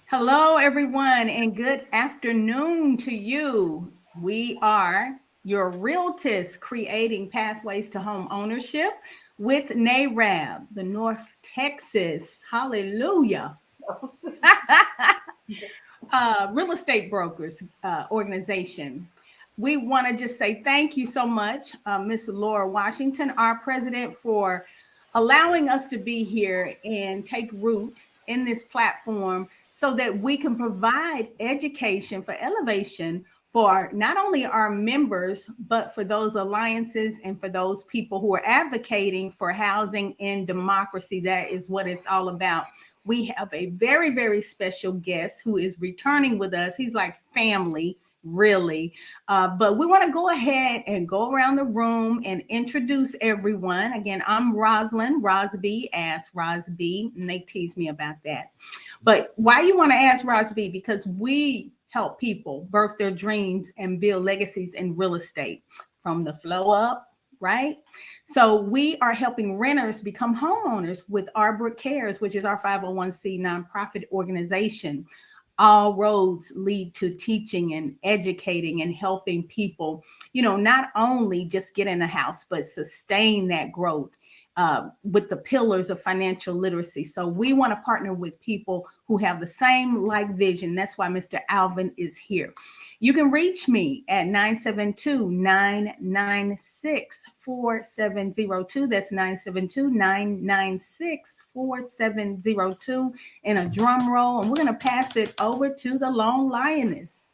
Hello, everyone, and good afternoon to you. We are your Realtist creating pathways to home ownership with NAREB, the North Texas, hallelujah, real estate brokers organization. We want to just say thank you so much, Miss Laura Washington, our president, for allowing us to be here and take root in this platform so that we can provide education for elevation for not only our members, but for those alliances and for those people who are advocating for housing and democracy. That is what it's all about. We have a very, very special guest who is returning with us. He's like family, really. But we want to go ahead and go around the room and introduce everyone. Again, I'm Rosalind, Rosby, ask Rosby, and they tease me about that. But why you want to ask Rosby? Because we help people birth their dreams and build legacies in real estate from the flow up, right? So we are helping renters become homeowners with Arbor Cares, which is our 501c nonprofit organization. All roads lead to teaching and educating and helping people, not only just get in a house, but sustain that growth with the pillars of financial literacy. So we want to partner with people who have the same like vision. That's why Mr. Alvin is here. You can reach me at 972-996-4702. That's 972-996-4702. In a drum roll. And we're going to pass it over to the Lone Lioness.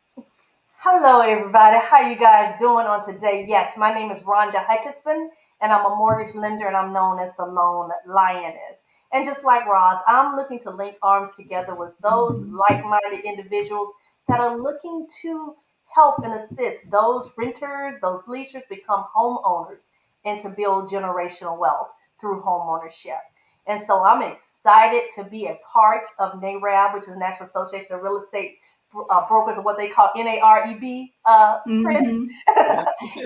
Hello, everybody. How you guys doing on today? Yes, my name is Rhonda Hutchison, and I'm a mortgage lender, and I'm known as the Lone Lioness. And just like Roz, I'm looking to link arms together with those like-minded individuals that are looking to help and assist those renters, those leasers become homeowners and to build generational wealth through homeownership. And so I'm excited to be a part of NAREB, which is the National Association of Real Estate Brokers, or what they call NAREB, Chris, Mm-hmm.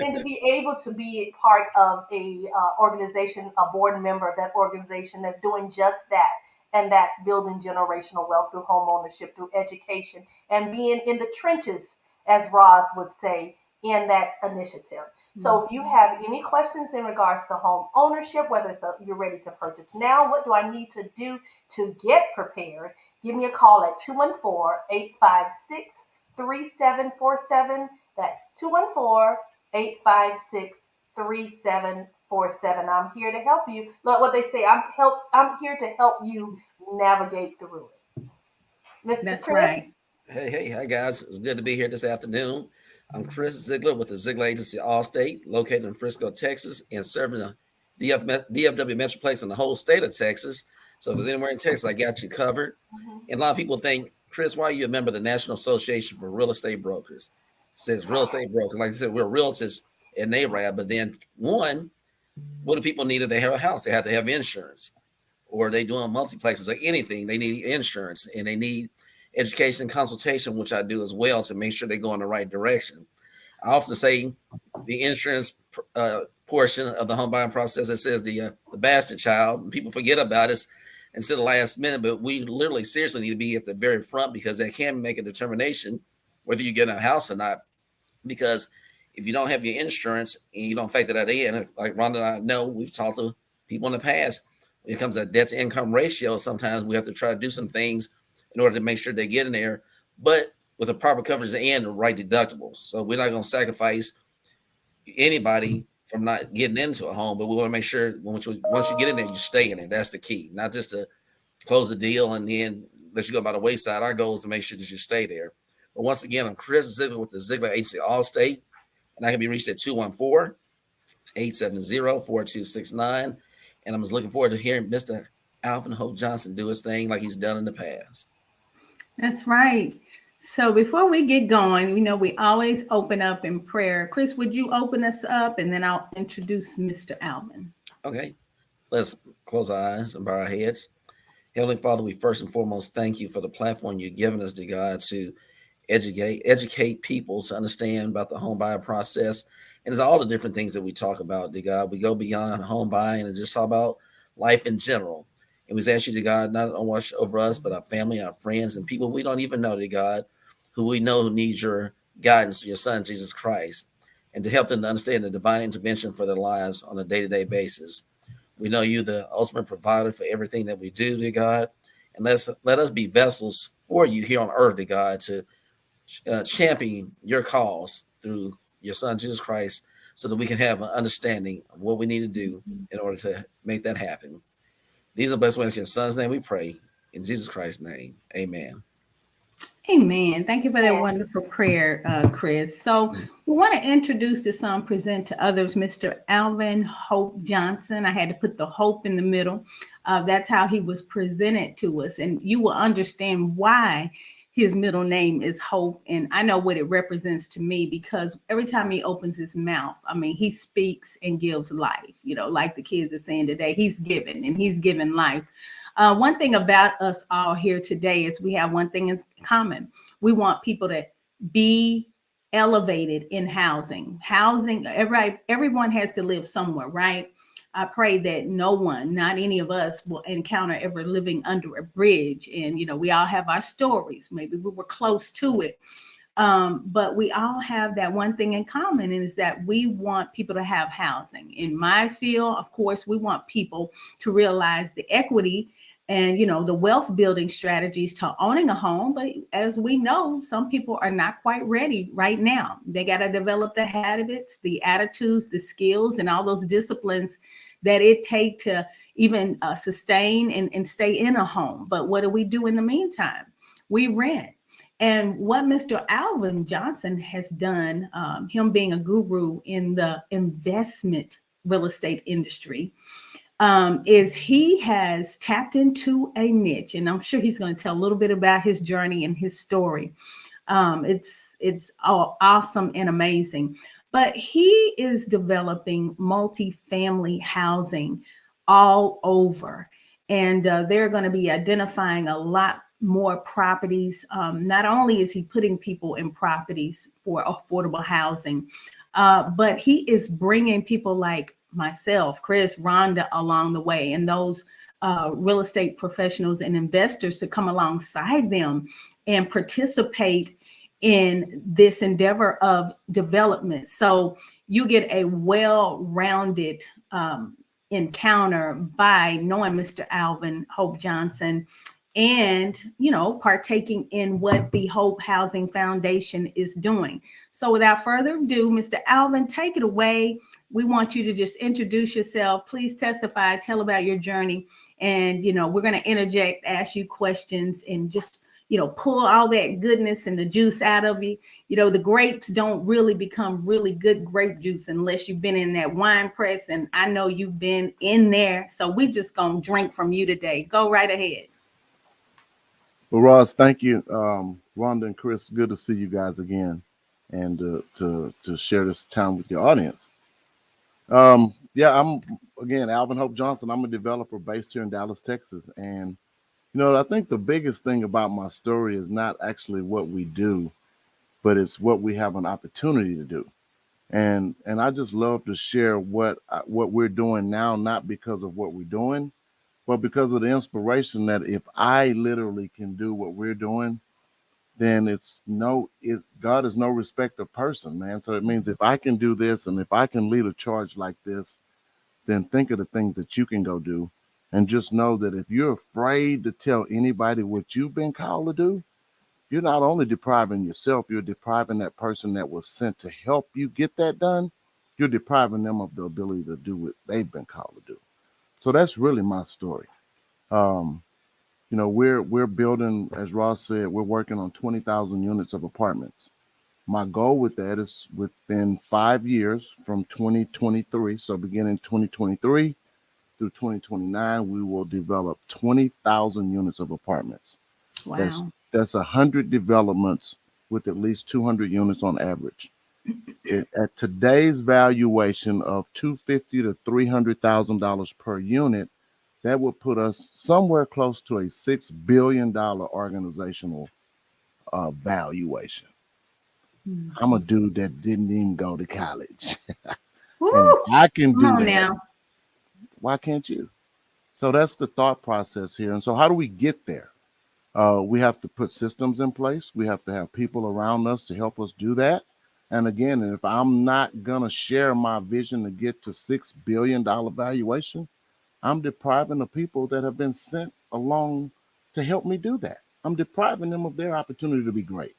and to be able to be part of a organization, a board member of that organization that's doing just that, and that's building generational wealth through home ownership, through education, and being in the trenches, as Roz would say, in that initiative. So if you have any questions in regards to home ownership, whether you're ready to purchase now, what do I need to do to get prepared? Give me a call at 214-856-3747. That's 214-856-3747. I'm here to help you. Look what they say. I'm here to help you navigate through it. Mr. That's Chris? right. Hi guys. It's good to be here this afternoon. I'm Chris Zeigler with the Zeigler Agency Allstate, located in Frisco, Texas, and serving the DFW Metroplex and the whole state of Texas. So if there's anywhere in Texas, I got you covered. And a lot of people think, Chris, why are you a member of the National Association for Real Estate Brokers? It says real estate brokers. Like I said, we're realtors at NAREB, but then what do people need if they have a house? They have to have insurance, or they doing multiplexes or anything. They need insurance, and they need education and consultation, which I do as well, to make sure they go in the right direction. I often say the insurance portion of the home buying process, it says the bastard child, and people forget about it until the last minute, but we literally seriously need to be at the very front, because they can make a determination whether you get in a house or not. Because if you don't have your insurance and you don't factor that in, like Rhonda and I know, we've talked to people in the past, when it comes to debt to income ratio, sometimes we have to try to do some things in order to make sure they get in there, but with the proper coverage and the right deductibles. So we're not going to sacrifice anybody from not getting into a home, but we want to make sure once you get in there, you stay in there. That's the key, not just to close the deal and then let you go by the wayside. Our goal is to make sure that you stay there. But once again, I'm Chris Zeigler with the Zeigler Agency Allstate, and I can be reached at 214-870-4269. And I'm just looking forward to hearing Mr. Alvin Hope Johnson do his thing like he's done in the past. That's right. So before we get going, we always open up in prayer. Chris, would you open us up, and then I'll introduce Mr. Alvin. Okay, let's close our eyes and bow our heads. Heavenly Father, we first and foremost thank you for the platform you've given us, dear God, to educate people to understand about the home buying process. And it's all the different things that we talk about, dear God. We go beyond home buying and just talk about life in general. And we ask you, to God, not only watch over us, but our family, our friends, and people we don't even know, to God, who we know who needs your guidance, your Son, Jesus Christ, and to help them to understand the divine intervention for their lives on a day-to-day basis. We know you, the ultimate provider for everything that we do, to God, and let us be vessels for you here on earth, to God, to champion your cause through your Son, Jesus Christ, so that we can have an understanding of what we need to do in order to make that happen. These are the best ways. In your Son's name we pray. In Jesus Christ's name, amen. Amen. Thank you for that And wonderful prayer, Chris. So we want to introduce to some, present to others, Mr. Alvin Hope Johnson. I had to put the hope in the middle. That's how he was presented to us. And you will understand why his middle name is Hope. And I know what it represents to me, because every time he opens his mouth, I mean, he speaks and gives life. You know, like the kids are saying today, he's given and he's given life. One thing about us all here today is we have one thing in common. We want people to be elevated in housing. Housing, everyone has to live somewhere, right? I pray that no one, not any of us, will encounter ever living under a bridge. And, you know, we all have our stories. Maybe we were close to it. But we all have that one thing in common, and is that we want people to have housing. In my field, of course, we want people to realize the equity and, you know, the wealth building strategies to owning a home. But as we know, some people are not quite ready right now. They got to develop the habits, the attitudes, the skills, and all those disciplines that it take to even sustain and stay in a home. But what do we do in the meantime? We rent. And what Mr. Alvin Johnson has done, him being a guru in the investment real estate industry, is he has tapped into a niche. And I'm sure he's going to tell a little bit about his journey and his story. It's all awesome and amazing. But he is developing multifamily housing all over. And they're going to be identifying a lot more properties. Not only is he putting people in properties for affordable housing, but he is bringing people like myself, Chris, Rhonda along the way, and those real estate professionals and investors to come alongside them and participate in this endeavor of development. So you get a well-rounded encounter by knowing Mr. Alvin Hope Johnson, and, you know, partaking in what the Hope Housing Foundation is doing. So without further ado, Mr. Alvin, take it away. We want you to just introduce yourself. Please testify, tell about your journey. And, you know, we're going to interject, ask you questions, and just, you know, pull all that goodness and the juice out of you. You know, the grapes don't really become really good grape juice unless you've been in that wine press. And I know you've been in there. So we just going to drink from you today. Go right ahead. Well, Ross, thank you. Rhonda and Chris, good to see you guys again, and to share this time with your audience. Yeah, I'm again Alvin Hope Johnson. I'm a developer based here in Dallas, Texas, and you know, I think the biggest thing about my story is not actually what we do, but it's what we have an opportunity to do. And I just love to share what we're doing now, not because of what we're doing, but because of the inspiration that if I literally can do what we're doing, then God is no respect of person, man. So it means if I can do this and if I can lead a charge like this, then think of the things that you can go do. And just know that if you're afraid to tell anybody what you've been called to do, you're not only depriving yourself, you're depriving that person that was sent to help you get that done. You're depriving them of the ability to do what they've been called to do. So that's really my story. Um, you know, we're building, as Ross said, we're working on 20,000 units of apartments. My goal with that is within 5 years from 2023, so beginning 2023 through 2029, we will develop 20,000 units of apartments. Wow. That's 100 developments with at least 200 units on average. At today's valuation of $250,000 to $300,000 per unit, that would put us somewhere close to a $6 billion organizational valuation. Mm-hmm. I'm a dude that didn't even go to college. Woo! And if I can Come do on that, now. why can't you? So that's the thought process here. And so how do we get there? We have to put systems in place. We have to have people around us to help us do that. And again, if I'm not going to share my vision to get to $6 billion valuation, I'm depriving the people that have been sent along to help me do that. I'm depriving them of their opportunity to be great.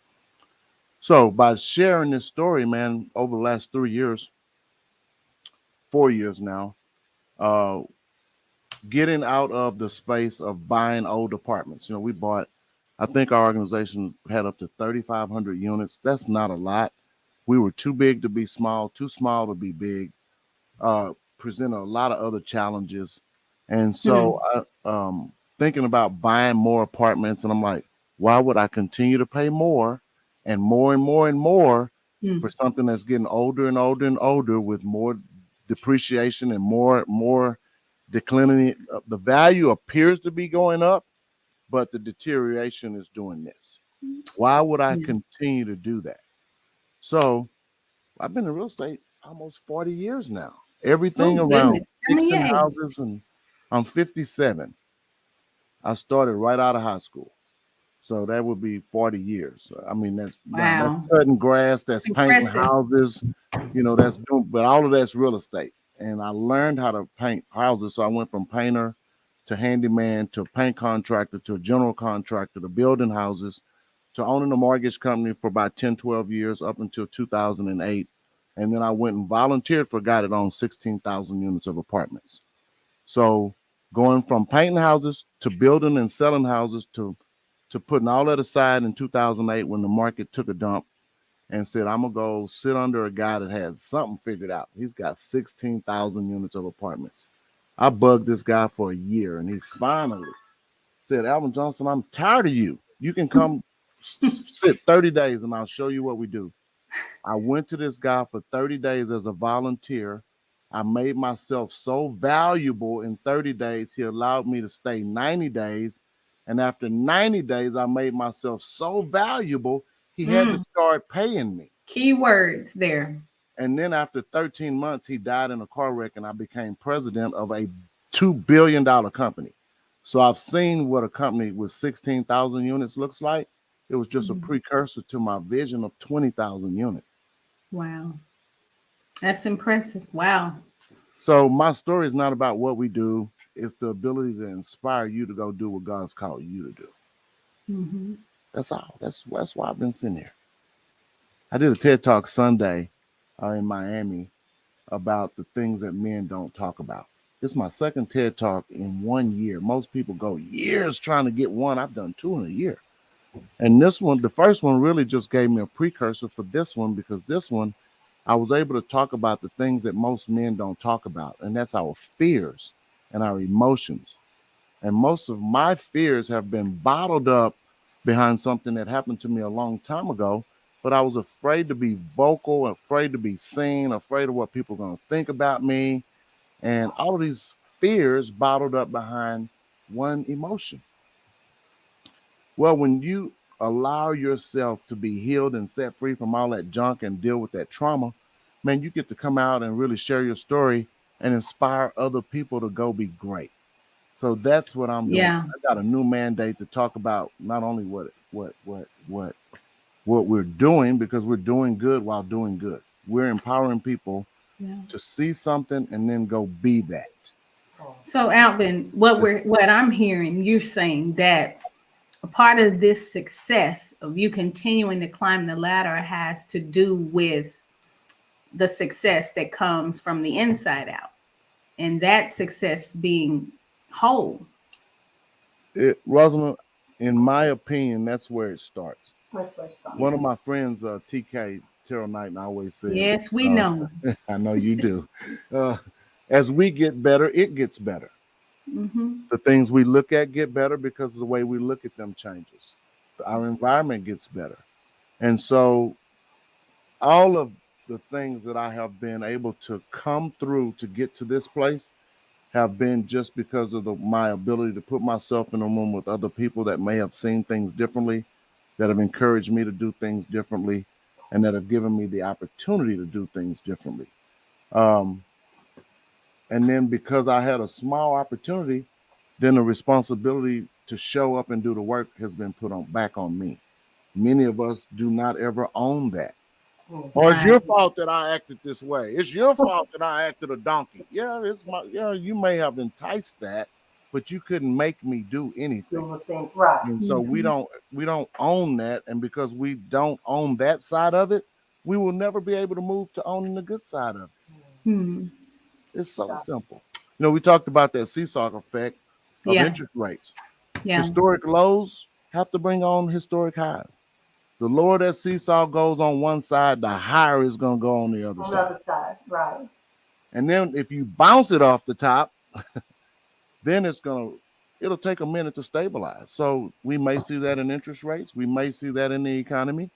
So by sharing this story, man, over the last 3 years, 4 years now, uh, getting out of the space of buying old apartments. We bought, I think our organization had up to 3,500 units. That's not a lot. We were too big to be small, too small to be big, presented a lot of other challenges. And so thinking about buying more apartments, and I'm like, why would I continue to pay more and more and more and more for something that's getting older and older and older with more depreciation and more declining? The value appears to be going up, but the deterioration is doing this. Why would I continue to do that? So I've been in real estate almost 40 years now. Oh, Everything around goodness. Tell me fixing your age. houses, and I'm 57. I started right out of high school. So that would be 40 years. I mean, that's Wow. cutting grass, It's that's painting impressive. houses, that's doing, but all of that's real estate. And I learned how to paint houses. So I went from painter to handyman to paint contractor to a general contractor to building houses to owning a mortgage company for about 10, 12 years up until 2008. And then I went and volunteered for a guy that owned 16,000 units of apartments. So going from painting houses to building and selling houses to putting all that aside in 2008 when the market took a dump and said, I'm going to go sit under a guy that has something figured out. He's got 16,000 units of apartments. I bugged this guy for a year, and he finally said, Alvin Johnson, I'm tired of you. You can come sit 30 days and I'll show you what we do. I went to this guy for 30 days as a volunteer. I made myself so valuable in 30 days, he allowed me to stay 90 days. And after 90 days, I made myself so valuable, he had to start paying me. Key words there. And then after 13 months, he died in a car wreck, and I became president of a $2 billion company. So I've seen what a company with 16,000 units looks like. It was just a precursor to my vision of 20,000 units. Wow. That's impressive. Wow. So my story is not about what we do. It's the ability to inspire you to go do what God's called you to do. That's all. That's why I've been sitting here. I did a TED Talk Sunday in Miami about the things that men don't talk about. This is my second TED Talk in 1 year. Most people go years trying to get one. I've done 2 in a year. And this one, the first one really just gave me a precursor for this one, because this one, I was able to talk about the things that most men don't talk about, and that's our fears and our emotions. And most of my fears have been bottled up behind something that happened to me a long time ago, but I was afraid to be vocal, afraid to be seen, afraid of what people are going to think about me. And all of these fears bottled up behind one emotion. Well, when you allow yourself to be healed and set free from all that junk and deal with that trauma, man, you get to come out and really share your story and inspire other people to go be great. So that's what I'm doing. Yeah. I got a new mandate to talk about not only what we're doing, because we're doing good while doing good. We're empowering people to see something and then go be that. So Alvin, what I'm hearing, you're saying that a part of this success of you continuing to climb the ladder has to do with the success that comes from the inside out, and that success being whole. Rosalind, in my opinion, that's where it starts. Let's start. One of my friends, TK Terrell Knight, always says, Yes, we know. I know you do. As we get better, it gets better. The things we look at get better because the way we look at them changes. Our environment gets better. And so all of the things that I have been able to come through to get to this place have been just because of my ability to put myself in a room with other people that may have seen things differently, that have encouraged me to do things differently, and that have given me the opportunity to do things differently. And then because I had a small opportunity, then the responsibility to show up and do the work has been put on back on me. Many of us do not ever own that. Or it's your fault that I acted this way. It's your fault that I acted a donkey. Yeah, you may have enticed that, but you couldn't make me do anything. Right. And so we don't own that. And because we don't own that side of it, we will never be able to move to owning the good side of it. It's so simple. We talked about that seesaw effect of interest rates. Historic lows have to bring on historic highs. The lower that seesaw goes on one side, the higher it's going to go on the other side. Right. And then if you bounce it off the top, then it'll take a minute to stabilize. So we may see that in interest rates. We may see that in the economy.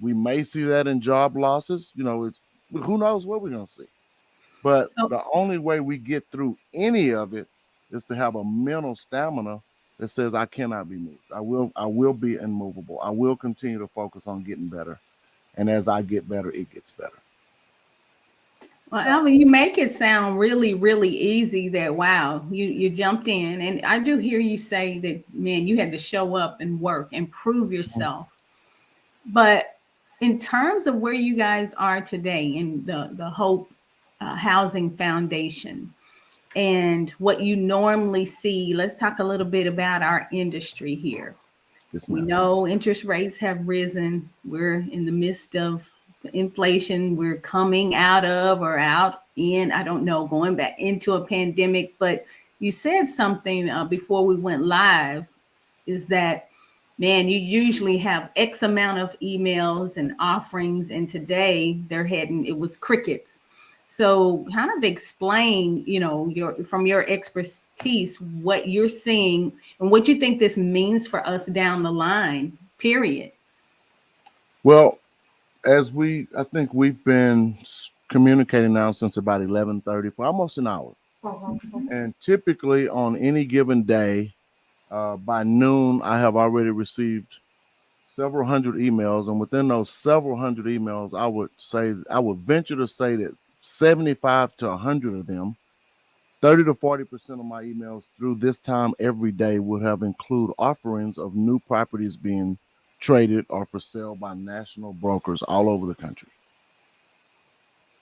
We may see that in job losses. Who knows what we're going to see. But the only way we get through any of it is to have a mental stamina that says I cannot be moved. I will be immovable. I will continue to focus on getting better. And as I get better, it gets better. Well, Alvin, you make it sound really, really easy that, wow, you jumped in. And I do hear you say that, man, you had to show up and work and prove yourself. But in terms of where you guys are today in the Hope Housing Foundation and what you normally see, let's talk a little bit about our industry here. We know interest rates have risen. We're in the midst of inflation. We're coming out of or out in, I don't know, going back into a pandemic. But you said something before we went live is that, man, you usually have X amount of emails and offerings. And today it was crickets. So kind of explain, from your expertise, what you're seeing and what you think this means for us down the line, period. Well, I think we've been communicating now since about 11:30 for almost an hour. And typically on any given day, by noon, I have already received several hundred emails. And within those several hundred emails, I would venture to say that 75 to 100 of them, 30 to 40% of my emails through this time every day would have include offerings of new properties being traded or for sale by national brokers all over the country.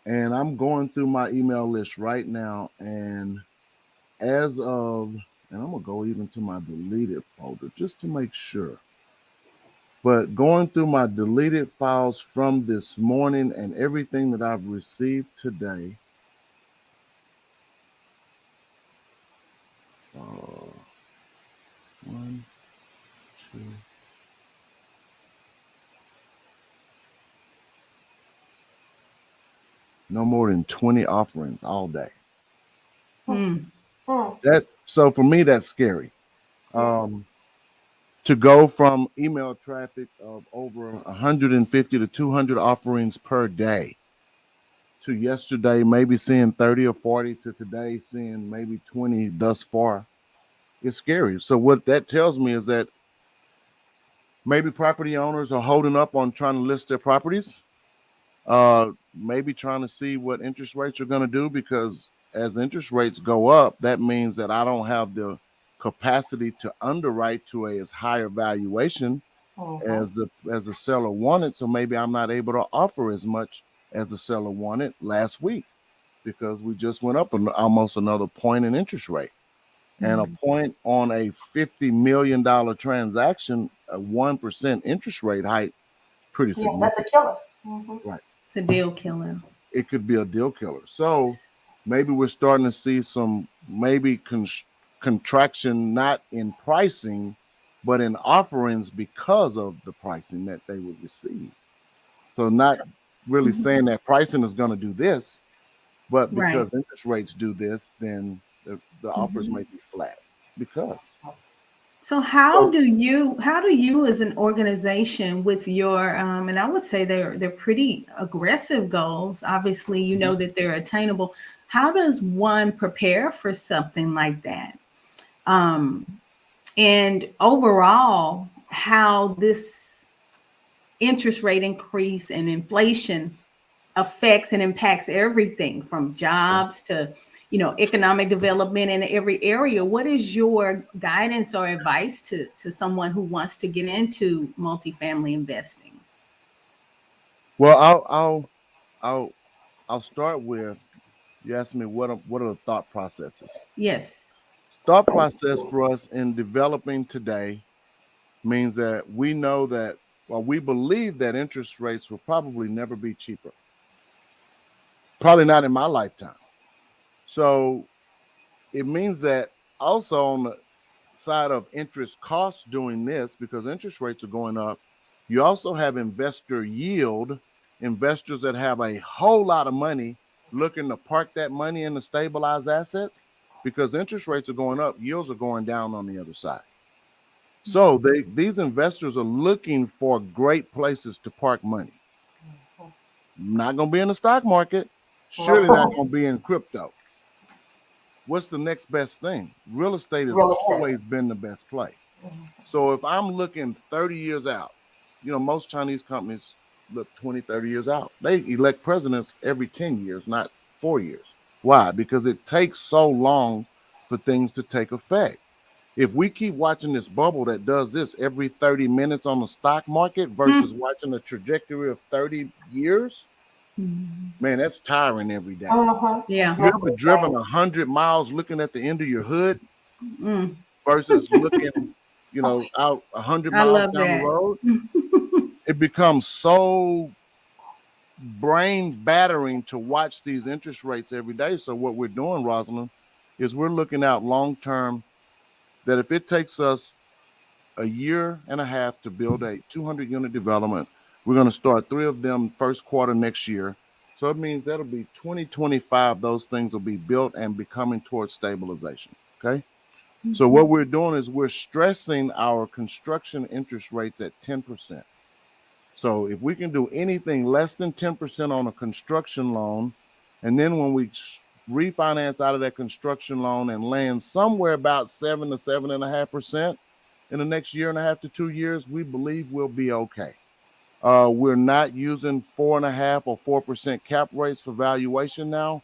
And I'm going through my email list right now, and I'm gonna go even to my deleted folder just to make sure. But going through my deleted files from this morning and everything that I've received today, one, two, no more than 20 offerings all day. So for me, that's scary. To go from email traffic of over 150 to 200 offerings per day to yesterday maybe seeing 30 or 40 to today seeing maybe 20 thus far, it's scary. So what that tells me is that maybe property owners are holding up on trying to list their properties, maybe trying to see what interest rates are going to do, because as interest rates go up, that means that I don't have the capacity to underwrite to as higher valuation as the seller wanted. So maybe I'm not able to offer as much as the seller wanted last week because we just went up almost another point in interest rate. And a point on a $50 million transaction, a 1% interest rate hike, pretty significant. That's a killer. Right. It's a deal killer. It could be a deal killer. So maybe we're starting to see some contraction, not in pricing, but in offerings because of the pricing that they would receive. So not really saying that pricing is going to do this, but because interest rates do this, then the offers may be flat because. So how do you as an organization with your and I would say they're pretty aggressive goals, obviously you know that they're attainable, how does one prepare for something like that, and overall how this interest rate increase and inflation affects and impacts everything from jobs to economic development in every area. What is your guidance or advice to someone who wants to get into multifamily investing? Well, I'll I'll start with you asked me what are the thought processes. Yes. Thought process for us in developing today means that we know that, well, we believe that interest rates will probably never be cheaper. Probably not in my lifetime. So it means that also on the side of interest costs doing this, because interest rates are going up, you also have investor yield, investors that have a whole lot of money looking to park that money in the stabilized assets. Because interest rates are going up, yields are going down on the other side. So these investors are looking for great places to park money. Not going to be in the stock market, surely not going to be in crypto. What's the next best thing? Real estate has Real estate. always been the best play. So if I'm looking 30 years out, most Chinese companies look 20, 30 years out. They elect presidents every 10 years, not 4 years. Why? Because it takes so long for things to take effect. If we keep watching this bubble that does this every 30 minutes on the stock market versus watching the trajectory of 30 years, man, that's tiring every day. Yeah. You ever driven 100 miles looking at the end of your hood Mm. versus looking, out 100 I miles love down the that. road? It becomes so brain battering to watch these interest rates every day. So what we're doing, Rosalind, is we're looking out long term that if it takes us a year and a half to build a 200 unit development, we're going to start 3 of them first quarter next year. So it means that'll be 2025. Those things will be built and be coming towards stabilization. Okay. So what we're doing is we're stressing our construction interest rates at 10%. So if we can do anything less than 10% on a construction loan, and then when we refinance out of that construction loan and land somewhere about 7 to 7.5% in the next year and a half to 2 years, we believe we'll be okay. We're not using 4.5% or 4% cap rates for valuation now.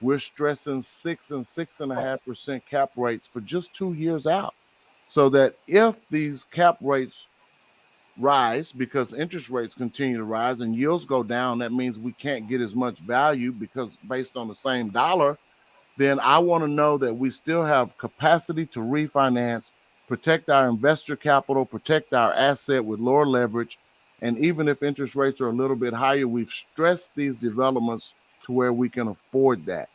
We're stressing 6 and 6.5% cap rates for just 2 years out. So that if these cap rates rise because interest rates continue to rise and yields go down, that means we can't get as much value because based on the same dollar, then I want to know that we still have capacity to refinance, protect our investor capital, protect our asset with lower leverage. And even if interest rates are a little bit higher, we've stressed these developments to where we can afford that.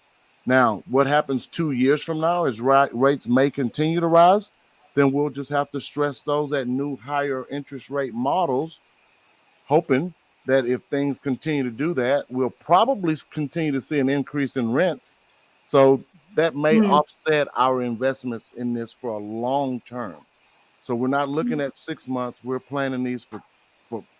Now, what happens 2 years from now is rates may continue to rise. Then we'll just have to stress those at new higher interest rate models, hoping that if things continue to do that, we'll probably continue to see an increase in rents. So that may offset our investments in this for a long term. So we're not looking at 6 months. We're planning these for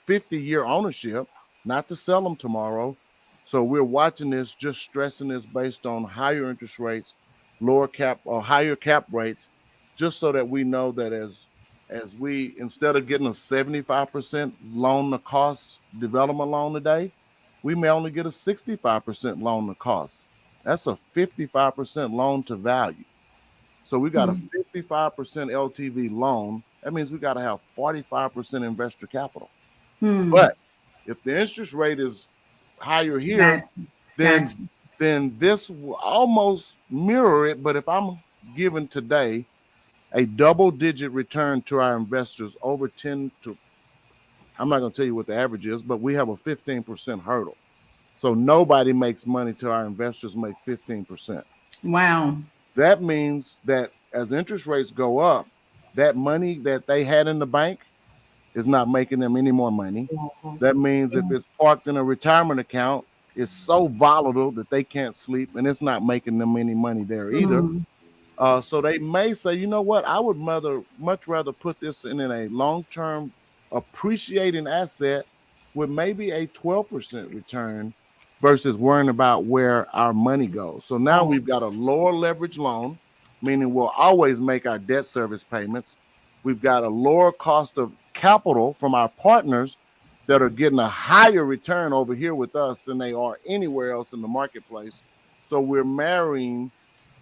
50-year ownership, not to sell them tomorrow. So we're watching this, just stressing this based on higher interest rates, lower cap or higher cap rates, just so that we know that as we, instead of getting a 75% loan to cost development loan today, we may only get a 65% loan to cost. That's a 55% loan to value. So we got a 55% LTV loan. That means we got to have 45% investor capital. But if the interest rate is higher here, Gotcha. then Gotcha. then this will almost mirror it. But if I'm giving today a double-digit return to our investors over 10 to, I'm not going to tell you what the average is, but we have a 15% hurdle. So nobody makes money till our investors make 15%. Wow. That means that as interest rates go up, that money that they had in the bank is not making them any more money. That means if it's parked in a retirement account, it's so volatile that they can't sleep and it's not making them any money there either. So they may say, you know what, I would much rather put this in a long-term appreciating asset with maybe a 12% return versus worrying about where our money goes. So now we've got a lower leverage loan, meaning we'll always make our debt service payments. We've got a lower cost of capital from our partners that are getting a higher return over here with us than they are anywhere else in the marketplace. So we're marrying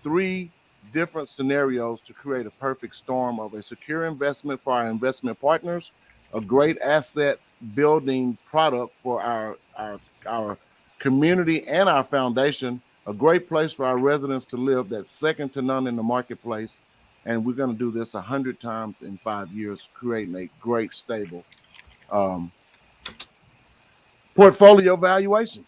3 different scenarios to create a perfect storm of a secure investment for our investment partners, a great asset building product for our community and our foundation, a great place for our residents to live that's second to none in the marketplace. And we're going to do this 100 times in 5 years, creating a great, stable um, portfolio valuation.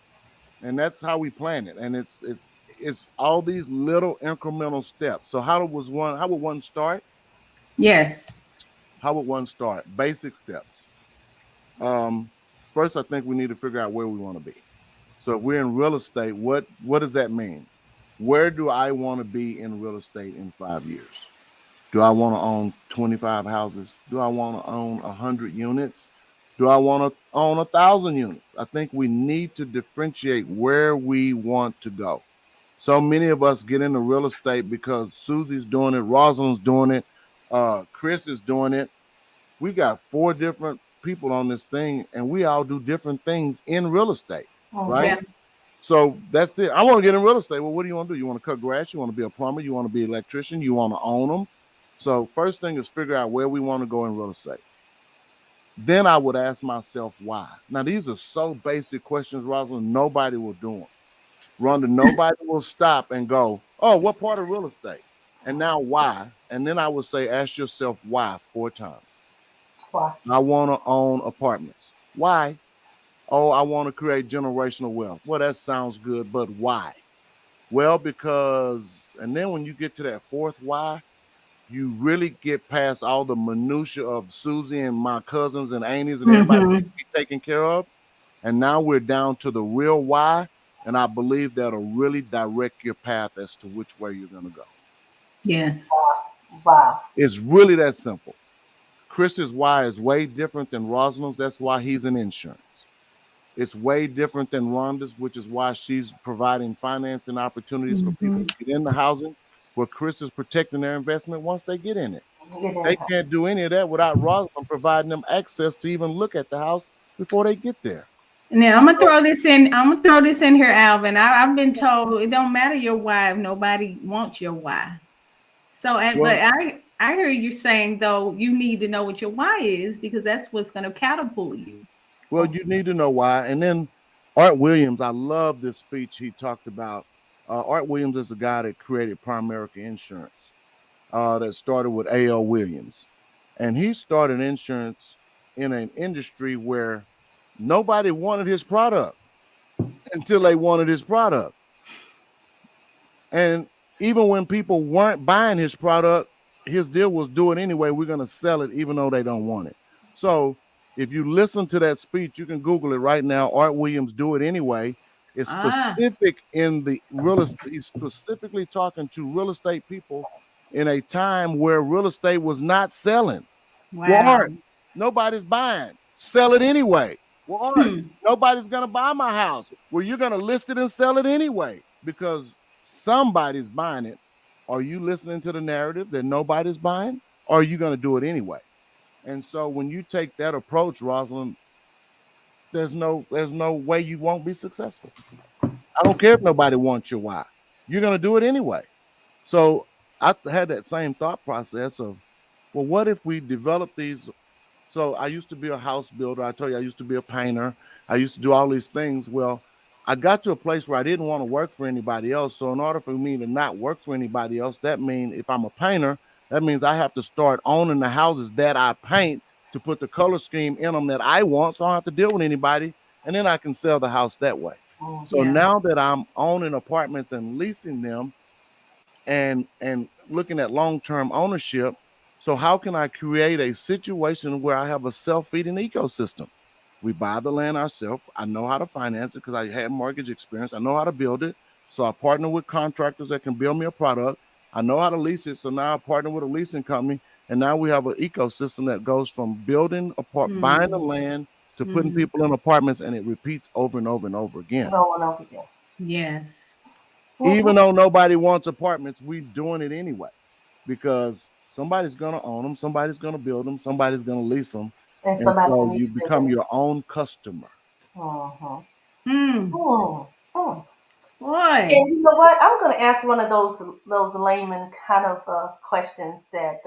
And that's how we plan it. And it's all these little incremental steps. So how would one start? Yes. How would one start? Basic steps. First, I think we need to figure out where we want to be. So if we're in real estate, what does that mean? Where do I want to be in real estate in 5 years? Do I want to own 25 houses? Do I want to own 100 units? Do I want to own 1,000 units? I think we need to differentiate where we want to go. So many of us get into real estate because Susie's doing it, Rosalind's doing it, Chris is doing it. We got 4 different people on this thing, and we all do different things in real estate, right? Yeah. So that's it. I want to get in real estate. Well, what do you want to do? You want to cut grass? You want to be a plumber? You want to be an electrician? You want to own them? So first thing is figure out where we want to go in real estate. Then I would ask myself why. Now, these are so basic questions, Rosalind, nobody will do them. Rhonda, nobody will stop and go, oh, what part of real estate? And now why? And then I would say, ask yourself why 4 times. Why? I want to own apartments. Why? Oh, I want to create generational wealth. Well, that sounds good, but why? Well, because, and then when you get to that 4th why, you really get past all the minutia of Susie and my cousins and aunties and everybody be taken care of. And now we're down to the real why. And I believe that'll really direct your path as to which way you're going to go. Yes. Wow. It's really that simple. Chris's why is way different than Rosalind's. That's why he's in insurance. It's way different than Rhonda's, which is why she's providing financing opportunities for people to get into housing, where Chris is protecting their investment once they get in it. They can't do any of that without Rosalind providing them access to even look at the house before they get there. Now I'm gonna throw this in. I'm gonna throw this in here, Alvin. I've been told it don't matter your why if nobody wants your why. So, but I hear you saying though you need to know what your why is because that's what's gonna catapult you. Well, you need to know why. And then Art Williams, I love this speech he talked about. Art Williams is the guy that created Primerica Insurance, that started with A.L. Williams. And he started insurance in an industry where nobody wanted his product until they wanted his product. And even when people weren't buying his product, his deal was do it anyway. We're going to sell it even though they don't want it. So if you listen to that speech, you can Google it right now. Art Williams, Do It Anyway. It's specific in the real estate. He's specifically talking to real estate people in a time where real estate was not selling. Wow. Well, Art, nobody's buying. Sell it anyway. Well, Art, nobody's going to buy my house. Well, you're going to list it and sell it anyway because somebody's buying it. Are you listening to the narrative that nobody's buying? Or are you going to do it anyway? And so when you take that approach, Rosalind, there's no way you won't be successful. I don't care if nobody wants your why. You're going to do it anyway. So I had that same thought process of, well, what if we develop these? So I used to be a house builder. I told you I used to be a painter. I used to do all these things. Well, I got to a place where I didn't want to work for anybody else. So in order for me to not work for anybody else, that means if I'm a painter, that means I have to start owning the houses that I paint to put the color scheme in them that I want. So I don't have to deal with anybody. And then I can sell the house that way. So now that I'm owning apartments and leasing them and looking at long-term ownership, so how can I create a situation where I have a self-feeding ecosystem? We buy the land ourselves. I know how to finance it because I had mortgage experience. I know how to build it. So I partner with contractors that can build me a product. I know how to lease it. So now I partner with a leasing company. And now we have an ecosystem that goes from building, buying the land to putting people in apartments. And it repeats over and over and over again. Yes. Even though nobody wants apartments, we're doing it anyway because somebody's going to own them. Somebody's going to build them. Somebody's going to lease them. And so you become your own customer. Boy. And you know what? I'm going to ask one of those layman kind of questions that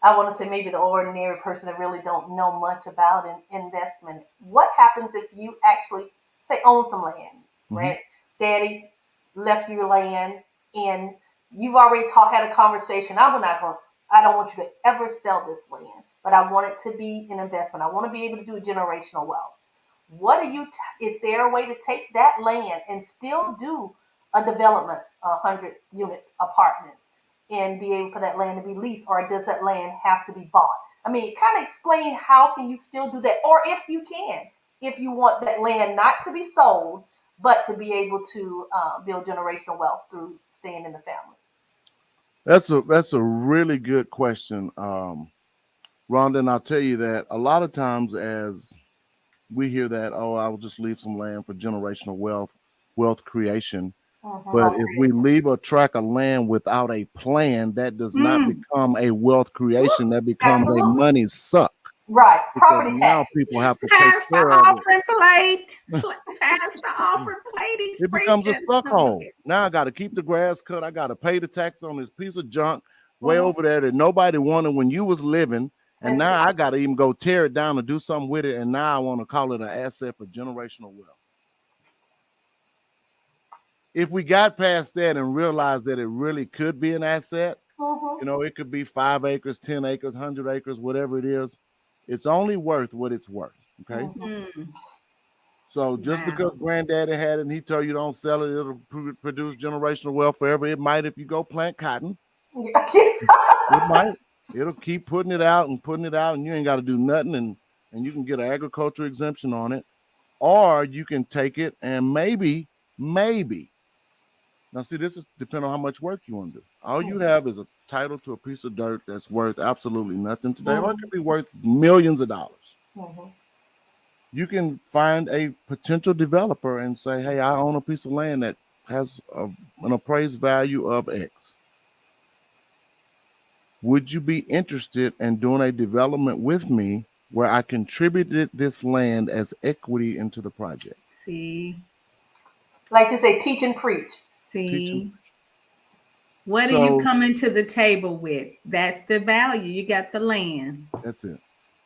I want to say maybe the ordinary person that really don't know much about investment. What happens if you actually say own some land, Mhm. right? Daddy left you land, and you've already had a conversation. I don't want you to ever sell this land, but I want it to be an investment. I want to be able to do a generational wealth. What are you? Is there a way to take that land and still do a development, 100-unit apartment, and be able for that land to be leased, or does that land have to be bought? I mean, kind of explain how can you still do that, or if you can, if you want that land not to be sold, but to be able to build generational wealth through staying in the family. That's a really good question, Rhonda. And I'll tell you that a lot of times, as we hear that, oh, I will just leave some land for generational wealth creation. But if we leave a tract of land without a plan, that does not Mm. become a wealth creation. That becomes a Absolutely. money suck, Right. because Property now taxes. people have to take Pass the care of it. offering plate. Pass the offering plate. He's It becomes a preaching. suck No, go hole. ahead. Now I got to keep the grass cut. I got to pay the tax on this piece of junk way Mhm. over there that nobody wanted when you was living. And That's now it. I got to even go tear it down and do something with it. And now I want to call it an asset for generational wealth. If we got past that and realized that it really could be an asset, Mhm. it could be 5 acres, 10 acres, 100 acres, whatever it is. It's only worth what it's worth. Okay. Mhm. Mm. So just because Wow. granddaddy had it and he told you don't sell it, it'll produce generational wealth forever. It might if you go plant cotton. Yeah. It might. It'll keep putting it out and putting it out, and you ain't got to do nothing, and you can get an agriculture exemption on it, or you can take it and maybe. Now, see, this is depending on how much work you want to do. All you have is a title to a piece of dirt that's worth absolutely nothing today, or it could Mhm. be worth millions of dollars. Mhm. You can find a potential developer and say, hey, I own a piece of land that has an appraised value of X. Would you be interested in doing a development with me where I contributed this land as equity into the project? See, Like they say, teach and preach. Teaching. see. What are you So coming to the table with? That's the value. You got the land. that's it.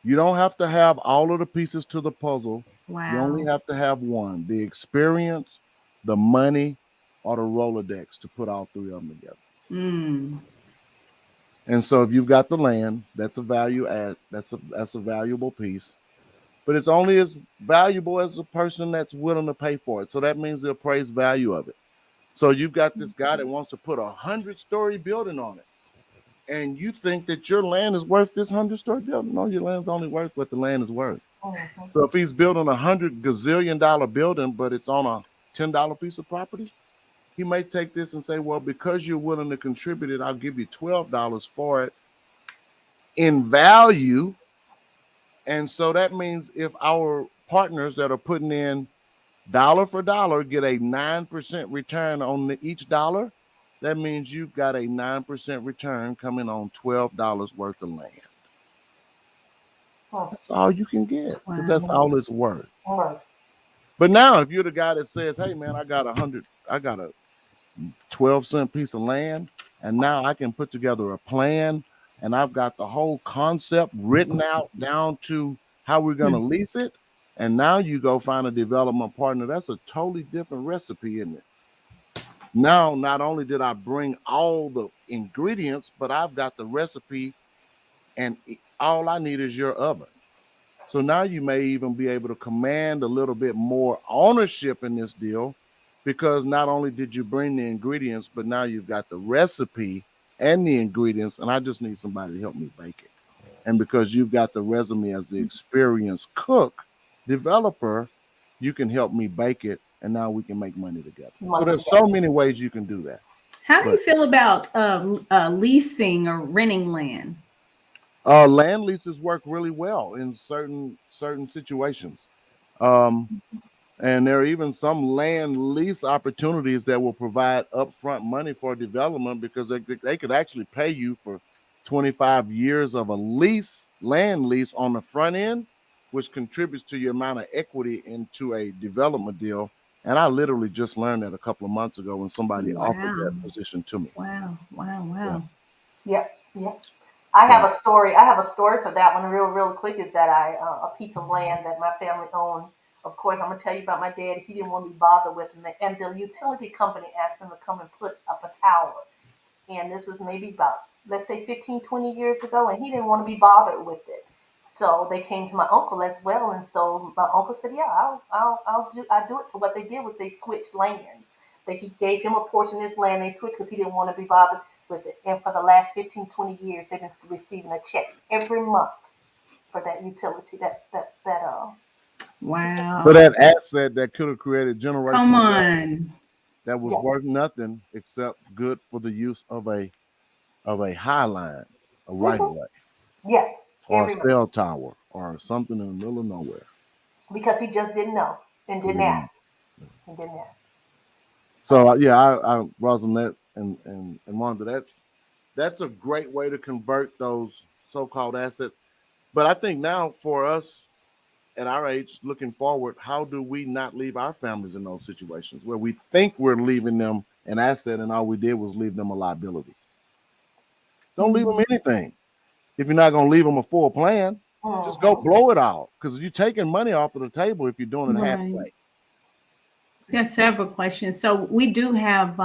You don't have to have all of the pieces to the puzzle. You only Wow. have to have one: the experience, the money, or the Rolodex to put all three of them together. Mm. And so if you've got the land, that's a value add. That's a valuable piece. But it's only as valuable as the person that's willing to pay for it. So that means the appraised value of it. So you've got this guy that wants to put 100-story building on it, and you think that your land is worth this 100-story building. No, your land's only worth what the land is worth. Mhm. So if he's building $100 gazillion building, but it's on a $10 piece of property, he may take this and say, well, because you're willing to contribute it, I'll give you $12 for it in value. And so that means if our partners that are putting in dollar for dollar get a 9% return on each dollar, that means you've got a 9% return coming on $12 worth of land. Mhm. That's all you can get because that's Wow. all it's worth. Right. But now if you're the guy that says, hey man, I got a 12-cent piece of land, and now I can put together a plan, and I've got the whole concept written out down to how we're going to Mm. lease it. And now you go find a development partner. That's a totally different recipe, isn't it? Now, not only did I bring all the ingredients, but I've got the recipe, and all I need is your oven. So now you may even be able to command a little bit more ownership in this deal, because not only did you bring the ingredients, but now you've got the recipe and the ingredients, and I just need somebody to help me bake it. And because you've got the resume as the experienced cook, developer, you can help me bake it, and now we can make money together. So Money there's together. so many ways you can do that. How do you But feel about leasing or renting land? land leases work really well in certain situations. Um, And there are even some land lease opportunities that will provide upfront money for development, because they could actually pay you for 25 years of a land lease on the front end, which contributes to your amount of equity into a development deal. And I literally just learned that a couple of months ago when somebody offered Wow. that position to me. Wow. Wow. Yeah. Wow. Yep, yep. I have So a story. I have a story for that one, real quick. Is that a piece of land that my family owned. Of course, I'm gonna tell you about my dad. He didn't want to be bothered with, and the utility company asked him to come and put up a tower. And this was maybe about, let's say, 15, 20 years ago, and he didn't want to be bothered with it. So they came to my uncle as well, and so my uncle said, "Yeah, I'll do it." So what they did was they switched land. He gave him a portion of his land. They switched because he didn't want to be bothered with it. And for the last 15, 20 years, they've been receiving a check every month for that utility, for Wow. that asset that could have created Come generational wealth on. that was yes, worth nothing except good for the use of a high line, a right of hmm way, yes, or a every month, cell tower, or something in the middle of nowhere. because he just didn't know and He didn't didn't know. ask. He didn't ask. So yeah, I Rosalind and Wanda, that's a great way to convert those so-called assets. But I think now for us at our age, looking forward, how do we not leave our families in those situations where we think we're leaving them an asset and all we did was leave them a liability? Don't leave them Mm, anything. If you're not going to leave them a full plan, just go Mm-hmm. blow it all because you're taking money off of the table if you're doing it right. halfway. Got several questions. So we do have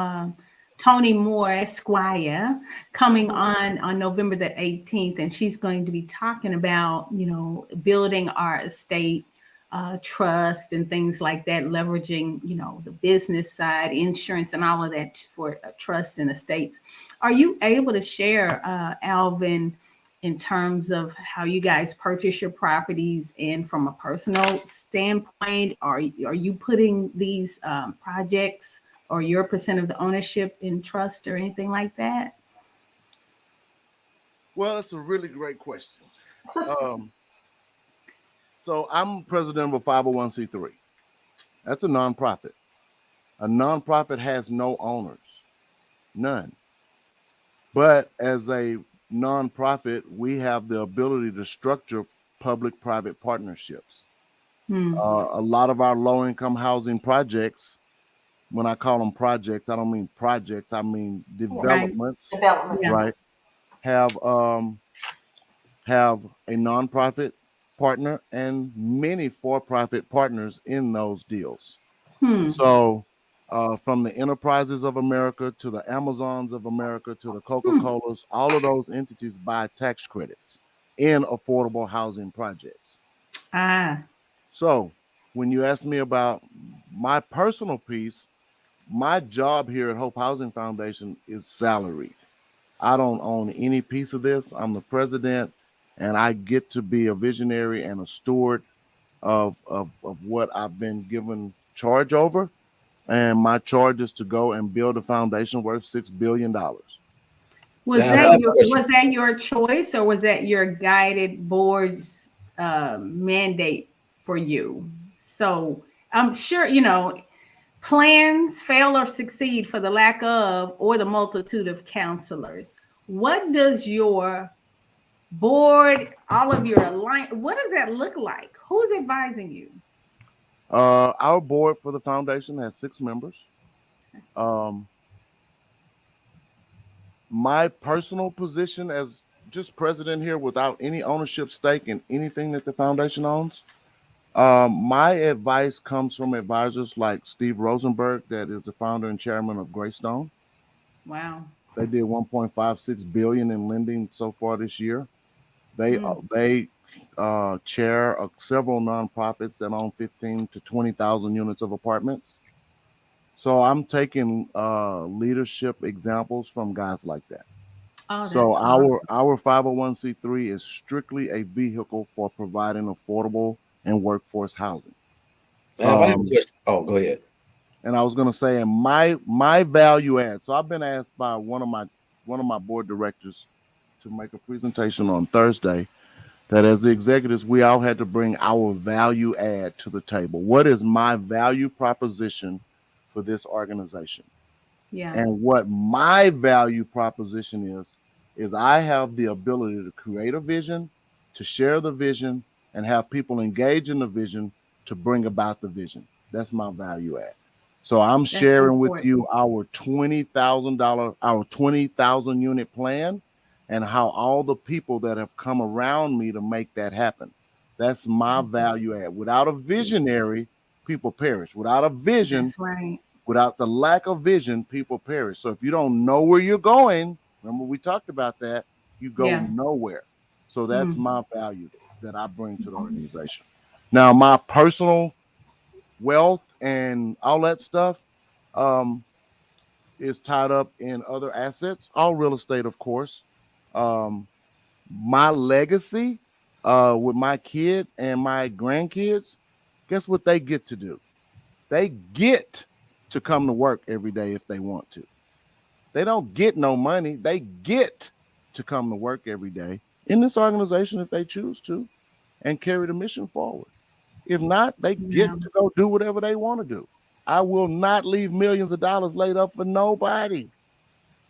Tony Moore Esquire coming on November the 18th, and she's going to be talking about, building our estate trust and things like that, leveraging, the business side, insurance, and all of that for trust and estates. Are you able to share, Alvin, in terms of how you guys purchase your properties, and from a personal standpoint, are you putting these projects or your percent of the ownership in trust or anything like that? Well, that's a really great question. Um, so I'm president of a 501c3. That's a nonprofit. A nonprofit has no owners, none. But as a nonprofit, we have the ability to structure public-private partnerships. Hmm. A lot of our low-income housing projects, when I call them projects, I don't mean projects, I mean Yeah. Right. developments, Development. Yeah. Yeah. right? Have have a nonprofit partner and many for-profit partners in those deals. Hmm. So, from the Enterprises of America to the Amazons of America to the Hmm. Coca-Colas, all of those entities buy tax credits in affordable housing projects. Ah. So, when you ask me about my personal piece, my job here at Hope Housing Foundation is salaried. I don't own any piece of this. I'm the president, and I get to be a visionary and a steward of what I've been given charge over. And my charge is to go and build a foundation worth $6 billion. Was Now, that that your question, was that your choice, or was that your guided board's mandate for you? So I'm sure plans fail or succeed for the lack of or the multitude of counselors. What does your board, all of your alliance, what does that look like? Who's advising you? Our board for the foundation has 6 members. Um, my personal position as just president here without any ownership stake in anything that the foundation owns, my advice comes from advisors like Steve Rosenberg, that is the founder and chairman of Greystone. Wow. They did 1.56 billion in lending so far this year. They Mm. chair several nonprofits that own 15 to 20,000 units of apartments. So I'm taking leadership examples from guys like that. Oh, So that's awesome. our 501c3 is strictly a vehicle for providing affordable and workforce housing. I have a Um, question. Oh, go ahead. and I was going to say, and my value add. So I've been asked by one of my board directors to make a presentation on Thursday that as the executives, we all had to bring our value add to the table. What is my value proposition for this organization? Yeah. And what my value proposition is I have the ability to create a vision, to share the vision, and have people engage in the vision to bring about the vision. That's my value add. So I'm That's sharing with important. you our $20,000, our 20,000 unit plan, and how all the people that have come around me to make that happen. That's my value add. Without a visionary, people perish. Without a vision, That's right. without the lack of vision, people perish. So if you don't know where you're going, remember we talked about that, you go Yeah. nowhere. So that's Mm. my value that I bring to the organization. Now, my personal wealth and all that stuff um, is tied up in other assets, all real estate, of course. Um, my legacy with my kid and my grandkids, guess what they get to do? They get to come to work every day if they want to. They don't get no money. They get to come to work every day in this organization if they choose to and carry the mission forward. If not, they Yeah. get to go do whatever they want to do. I will not leave millions of dollars laid up for nobody.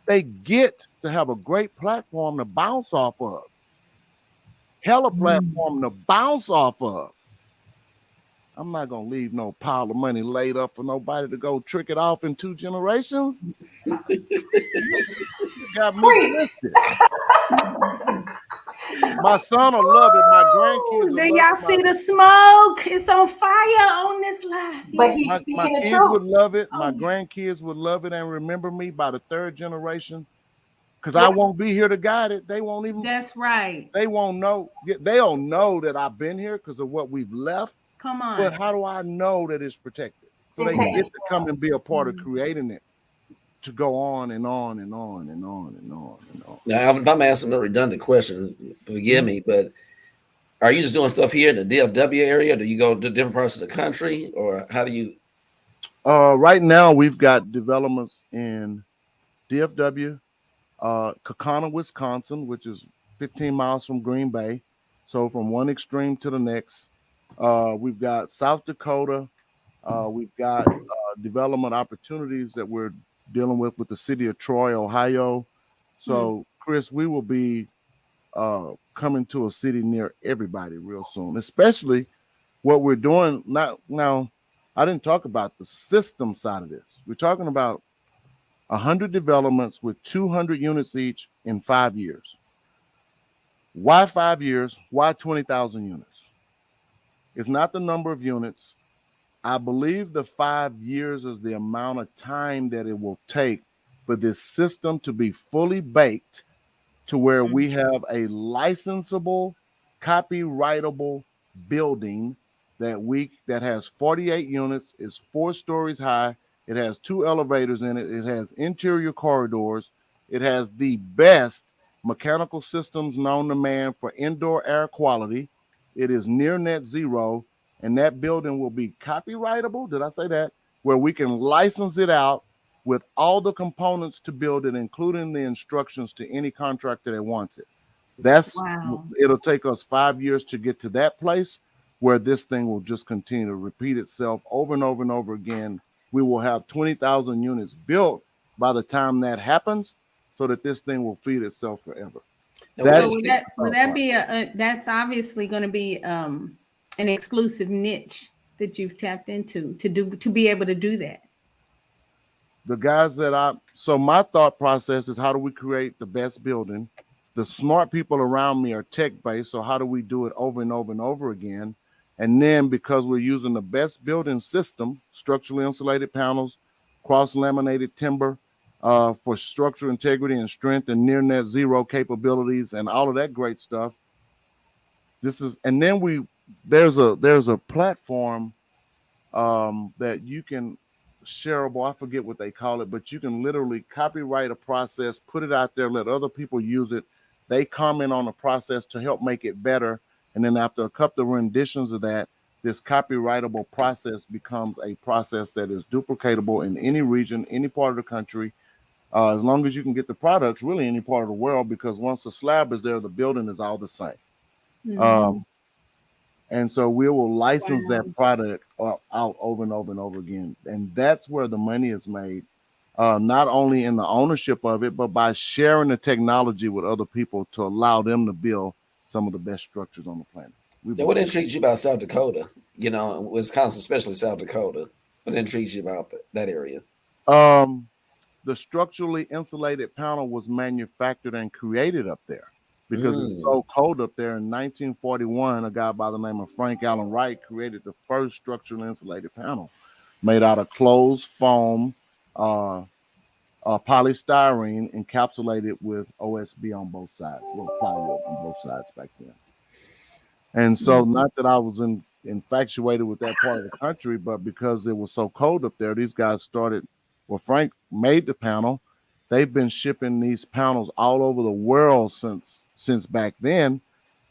They get to have a great platform to bounce off of. Hella Mm. platform to bounce off of. I'm not gonna leave no pile of money laid up for nobody to go trick it off in 2 generations. You got me Preach. twisted. My son will love it. My grandkids Ooh, will do love y'all it. see the smoke? It's on fire on this live. But Yes. he's My speaking the kids would truth. love it. My Oh, yes. grandkids would love it and remember me by the third generation. Because I Yep. won't be here to guide it. They won't even, That's right. they won't know. They'll know that I've been here because of what we've left. Come But on. how do I know that it's protected? So they Integrity. get to come and be a part of Mm. creating it to go on and on and on and on and on and on. Now, Alvin, if I'm asking a redundant question, forgive me, but are you just doing stuff here in the DFW area? Do you go to different parts of the country, or how do you? Right now, we've got developments in DFW, Kaukauna, Wisconsin, which is 15 miles from Green Bay. So from one extreme to the next. We've got South Dakota. We've got development opportunities that we're dealing with the city of Troy, Ohio. Mm. So, Chris, we will be coming to a city near everybody real soon, especially what we're doing. Not now, I didn't talk about the system side of this. We're talking about 100 developments with 200 units each in 5 years. Why 5 years? Why 20,000 units? It's not the number of units. I believe the 5 years is the amount of time that it will take for this system to be fully baked to where Mm. we have a licensable, copyrightable building that has 48 units, is 4 stories high. It has 2 elevators in it. It has interior corridors. It has the best mechanical systems known to man for indoor air quality. It is near net zero, and that building will be copyrightable. Did I say that? Where we can license it out with all the components to build it, including the instructions to any contractor that wants it. Wow. It'll take us 5 years to get to that place where this thing will just continue to repeat itself over and over and over again. We will have 20,000 units built by the time that happens so that this thing will feed itself forever. Now, That So is would that be that's obviously going to be an exclusive niche that you've tapped into to be able to do that. the guys so my thought process is, how do we create the best building? The smart people around me are tech based, so how do we do it over and over and over again? And then, because we're using the best building system, structurally insulated panels, cross laminated timber for structural integrity and strength, and near net zero capabilities and all of that great stuff. And then there's a platform that you can shareable. I forget what they call it, but you can literally copyright a process, put it out there, let other people use it. They comment on the process to help make it better. And then after a couple of renditions of that, this copyrightable process becomes a process that is duplicatable in any region, any part of the country, as long as you can get the products really any part of the world, because once the slab is there, the building is all the same. Mhm. And so we will license Wow. that product out over and over and over again. And that's where the money is made, not only in the ownership of it, but by sharing the technology with other people to allow them to build some of the best structures on the planet. Now, what intrigues you about South Dakota? You know, Wisconsin, especially South Dakota. What intrigues you about that area? Um, the structurally insulated panel was manufactured and created up there because it's Mm. so cold up there. In 1941, a guy by the name of Frank Allen Wright created the first structurally insulated panel made out of closed foam, uh, polystyrene encapsulated with OSB on both sides, well, plywood on both sides back then. And so, Mhm. not that I was infatuated with that part of the country, but because it was so cold up there, these guys started. Well, Frank made the panel. They've been shipping these panels all over the world since back then,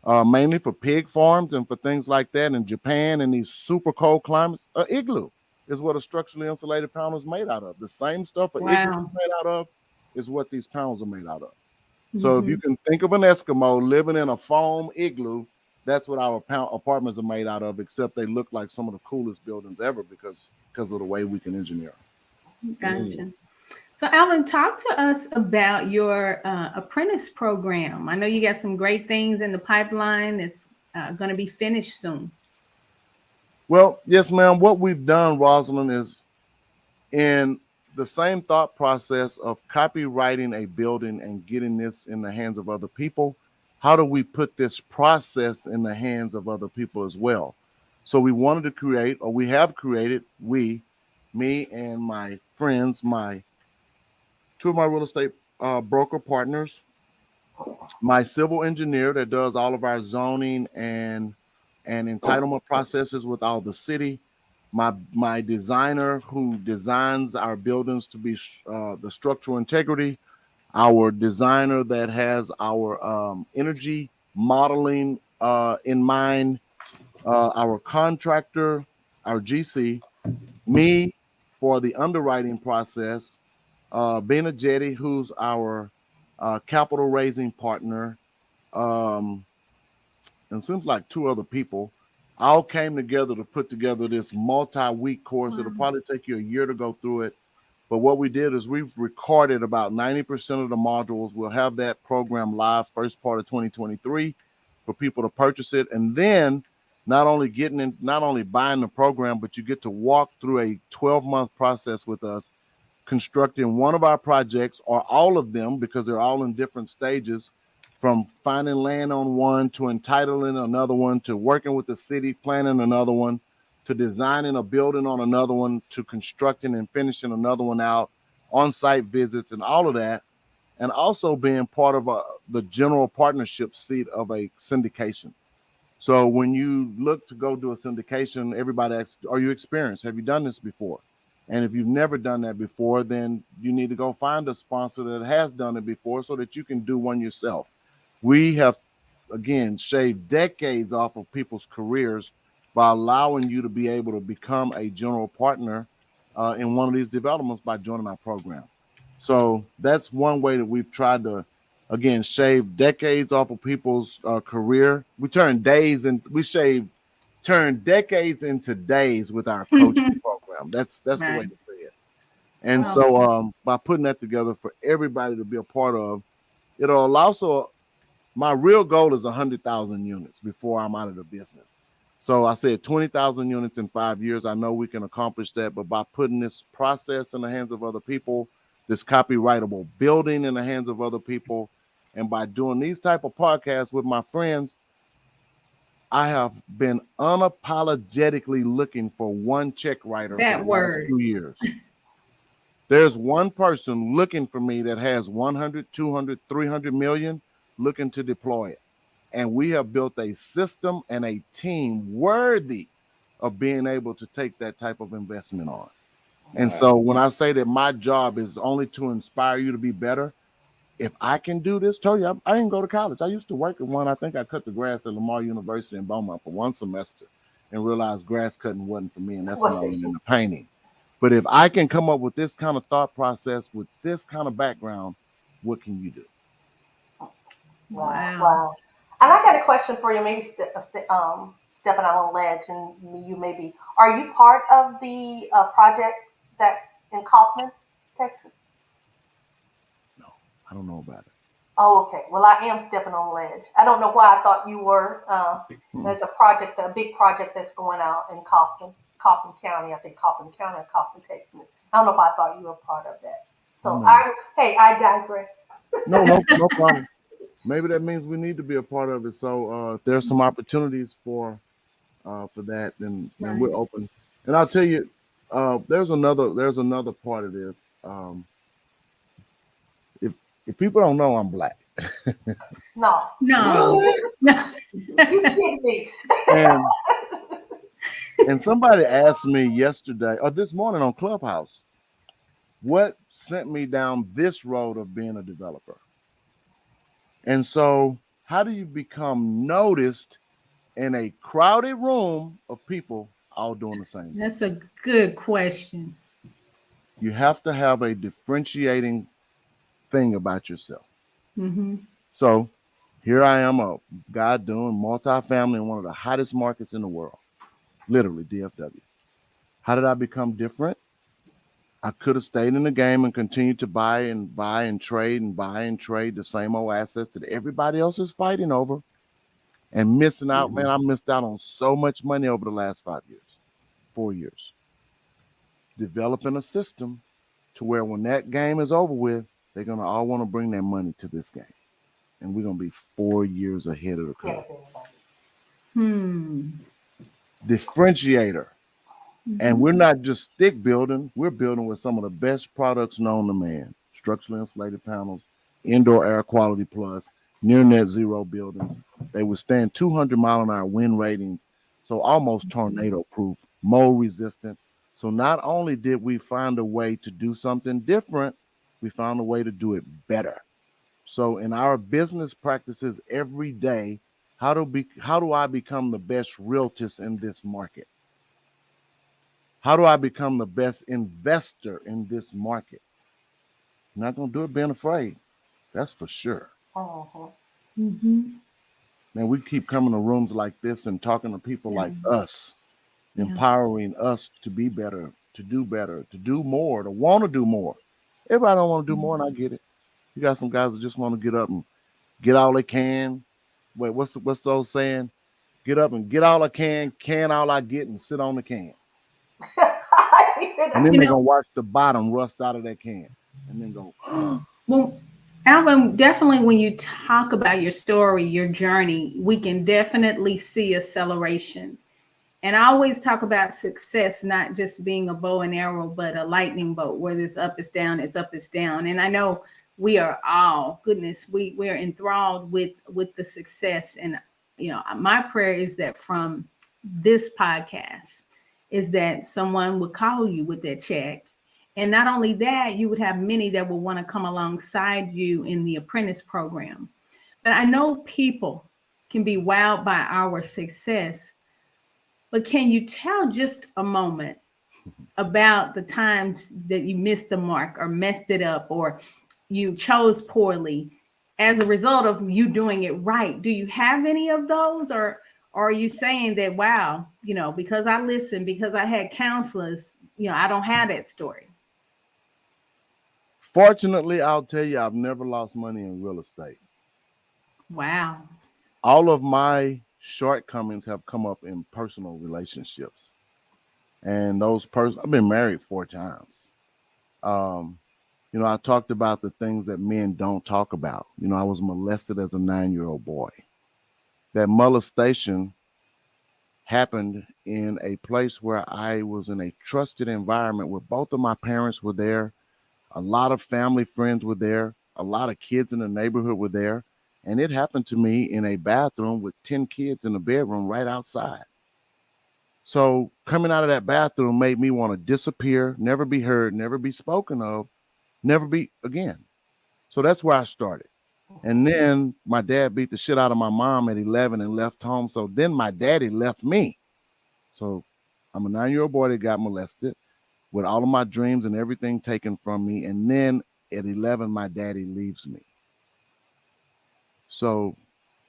mainly for pig farms and for things like that in Japan and these super cold climates. Igloo is what a structurally insulated panel is made out of. The same stuff an igloo is Wow. made out of is what these panels are made out of. So if you Hmm. can think of an Eskimo living in a foam igloo, that's what our apartments are made out of, except they look like some of the coolest buildings ever because of the way we can engineer. Mm. Gotcha. So, Alvin, talk to us about your apprentice program. I know you got some great things in the pipeline that's going to be finished soon. Well, yes, ma'am. What we've done, Rosalind, is in the same thought process of copywriting a building and getting this in the hands of other people. How do we put this process in the hands of other people as well? So we wanted to create, or we have created, me and my friends, my two of my real estate broker partners, my civil engineer that does all of our zoning and entitlement processes with all the city, my designer who designs our buildings to be the structural integrity, our designer that has our energy modeling in mind, our contractor, our GC, me for the underwriting process, Bena Jetty, who's our capital raising partner, um, and seems like two other people, all came together to put together this multi-week course. It'll Wow. probably take you a year to go through it. But what we did is we've recorded about 90% of the modules. We'll have that program live first part of 2023 for people to purchase it. And then not only buying the program, but you get to walk through a 12-month process with us constructing one of our projects or all of them because they're all in different stages, from finding land on one to entitling another one to working with the city planning another one to designing a building on another one to constructing and finishing another one out, on-site visits and all of that, and also being part of the general partnership seat of a syndication. So when you look to go do a syndication, everybody asks, are you experienced? Have you done this before? And if you've never done that before, then you need to go find a sponsor that has done it before so that you can do one yourself. We have, again, shaved decades off of people's careers by allowing you to be able to become a general partner in one of these developments by joining our program. So that's one way that we've tried to, again, shave decades off of people's career. We turn decades into days with our coaching program. That's the way Right. to say it. And Well, so by putting that together for everybody to be a part of, it'll allow. So my real goal is 100,000 units before I'm out of the business. So I said 20,000 units in 5 years. I know we can accomplish that, but by putting this process in the hands of other people, this copyrightable building in the hands of other people, and by doing these type of podcasts with my friends, I have been unapologetically looking for one check writer for the that last word. 2 years. There's one person looking for me that has 100, 200, 300 million looking to deploy it. And we have built a system and a team worthy of being able to take that type of investment on. And Wow. so when I say that my job is only to inspire you to be better, if I can do this, told you I didn't go to college. I used to work at one. I think I cut the grass at Lamar University in Beaumont for one semester and realized grass cutting wasn't for me. And that's when I went into painting. But if I can come up with this kind of thought process with this kind of background, what can you do? Wow, Wow. wow. And I got a question for you, maybe stepping out on a ledge, and you maybe, are you part of the project that's in Kaufman, Texas? No, I don't know about it. Oh, okay. Well, I am stepping on a ledge. I don't know why I thought you were. Hmm. There's a project, a big project that's going out in Kaufman, Coffin County. I think Coffin County or Coffin, Texas. I don't know if I thought you were part of that. So I digress. No problem. Maybe that means we need to be a part of it. So if there's some opportunities for that, then we're open. And I'll tell you, there's another part of this. If people don't know, I'm Black. No. You kidding me. And somebody asked me yesterday or this morning on Clubhouse, what sent me down this road of being a developer? And so, how do you become noticed in a crowded room of people all doing the same thing? That's a good question. You have to have a differentiating thing about yourself. Mm-hmm. So here I am, a guy doing multifamily in one of the hottest markets in the world, literally DFW. How did I become different? I could have stayed in the game and continued to buy and trade the same old assets that everybody else is fighting over and missing out. Man, I missed out on so much money over the last 4 years. Developing a system to where when that game is over with, they're going to all want to bring their money to this game. And we're going to be 4 years ahead of the curve. Differentiator. And we're not just stick building. We're building with some of the best products known to man. Structurally insulated panels, indoor air quality plus, near net zero buildings. They withstand 200-mile-an-hour wind ratings, so almost tornado proof, mold resistant. So not only did we find a way to do something different, we found a way to do it better. So in our business practices every day, how do I become the best realtist in this market? How do I become the best investor in this market? I'm not going to do it being afraid. That's for sure. Man, we keep coming to rooms like this and talking to people like us, empowering us to be better, to do more, to want to do more. Everybody don't want to do more, and I get it. You got some guys that just want to get up and get all they can. Wait, what's the old saying? Get up and get all I can all I get, and sit on the can. And then they're going to watch the bottom rust out of that can and then go, Well, Alvin, definitely when you talk about your story, your journey, we can definitely see acceleration. And I always talk about success, not just being a bow and arrow, but a lightning bolt, where it's up, it's down, it's up, it's down. And I know we are all, we're enthralled with the success. And, my prayer is that from this podcast is that someone would call you with that check. And not only that, you would have many that will want to come alongside you in the apprentice program. But I know people can be wowed by our success. But can you tell just a moment about the times that you missed the mark or messed it up or you chose poorly as a result of you doing it right? Do you have any of those? Or are you saying that, wow, because I listened, because I had counselors, I don't have that story? Fortunately, I'll tell you, I've never lost money in real estate. Wow. All of my shortcomings have come up in personal relationships. And I've been married 4 times. I talked about the things that men don't talk about. I was molested as a 9-year-old boy. That molestation happened in a place where I was in a trusted environment where both of my parents were there. A lot of family friends were there. A lot of kids in the neighborhood were there. And it happened to me in a bathroom with 10 kids in the bedroom right outside. So coming out of that bathroom made me want to disappear, never be heard, never be spoken of, never be again. So that's where I started. And then my dad beat the shit out of my mom at 11 and left home. So then my daddy left me. So I'm a 9-year-old boy that got molested with all of my dreams and everything taken from me. And then at 11, my daddy leaves me. So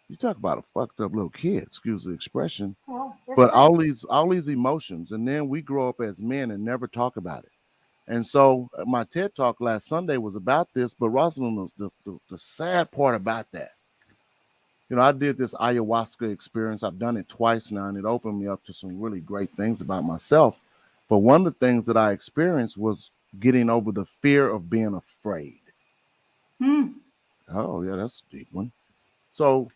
you talk about a fucked up little kid, excuse the expression, but all these emotions. And then we grow up as men and never talk about it. And so my TED Talk last Sunday was about this, but Rosalind, the sad part about that, I did this ayahuasca experience. I've done it twice now, and it opened me up to some really great things about myself. But one of the things that I experienced was getting over the fear of being afraid. Oh, yeah, that's a deep one. So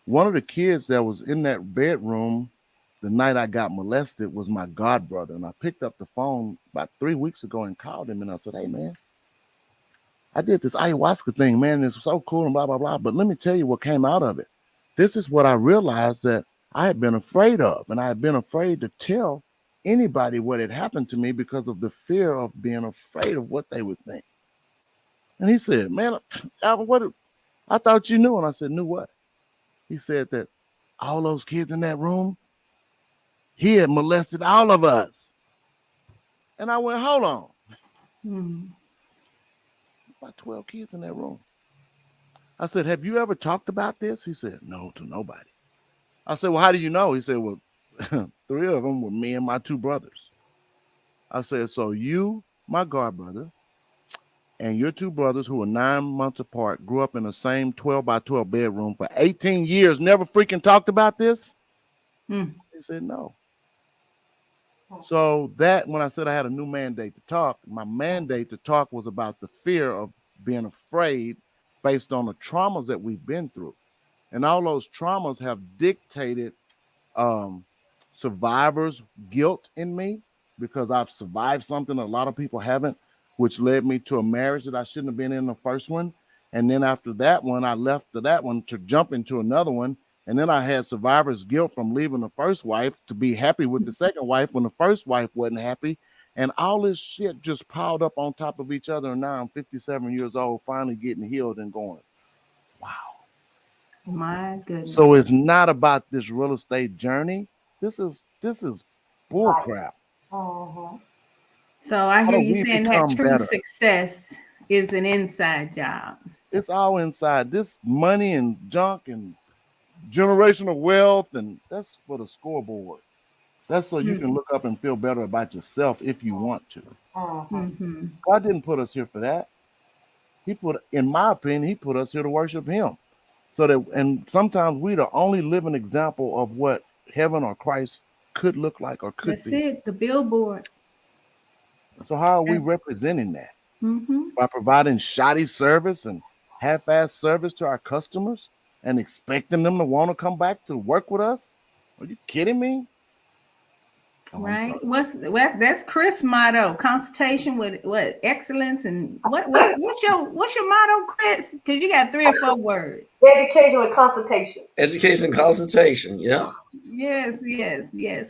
one of the kids that was in that bedroom the night I got molested was my god brother. And I picked up the phone about 3 weeks ago and called him. And I said, hey, man, I did this ayahuasca thing, man. It's so cool and blah, blah, blah. But let me tell you what came out of it. This is what I realized that I had been afraid of. And I had been afraid to tell anybody what had happened to me because of the fear of being afraid of what they would think. And he said, man, Alvin, what? I thought you knew. And I said, knew what? He said that all those kids in that room, he had molested all of us. And I went, hold on. About 12 kids in that room. I said, have you ever talked about this? He said, no, to nobody. I said, well, how do you know? He said, well, 3 of them were me and my 2 brothers. I said, so you, my god brother, and your 2 brothers who were 9 months apart grew up in the same 12 by 12 bedroom for 18 years, never freaking talked about this? He said, no. So that when I said I had a new mandate to talk, my mandate to talk was about the fear of being afraid based on the traumas that we've been through. And all those traumas have dictated survivor's guilt in me because I've survived something a lot of people haven't, which led me to a marriage that I shouldn't have been in the first one. And then after that one, I left that one to jump into another one. And then I had survivor's guilt from leaving the first wife to be happy with the second wife when the first wife wasn't happy. And all this shit just piled up on top of each other. And now I'm 57 years old, finally getting healed and going, wow. My goodness. So it's not about this real estate journey. This is bull crap. So I hear you saying that true better? Success is an inside job. It's all inside. This money and junk and generational wealth, and that's for the scoreboard. That's so you can look up and feel better about yourself if you want to. God didn't put us here for that. In my opinion, he put us here to worship him. So that, and sometimes we're the only living example of what heaven or Christ could look like or could be. That's it, the billboard. So how are we representing that? By providing shoddy service and half-ass service to our customers and expecting them to want to come back to work with us? Are you kidding me? Right. That's Chris' motto? Consultation with what? Excellence and what's your motto, Chris? Because you got 3 or 4 words. Education with consultation. Education and consultation. Yeah. Yes.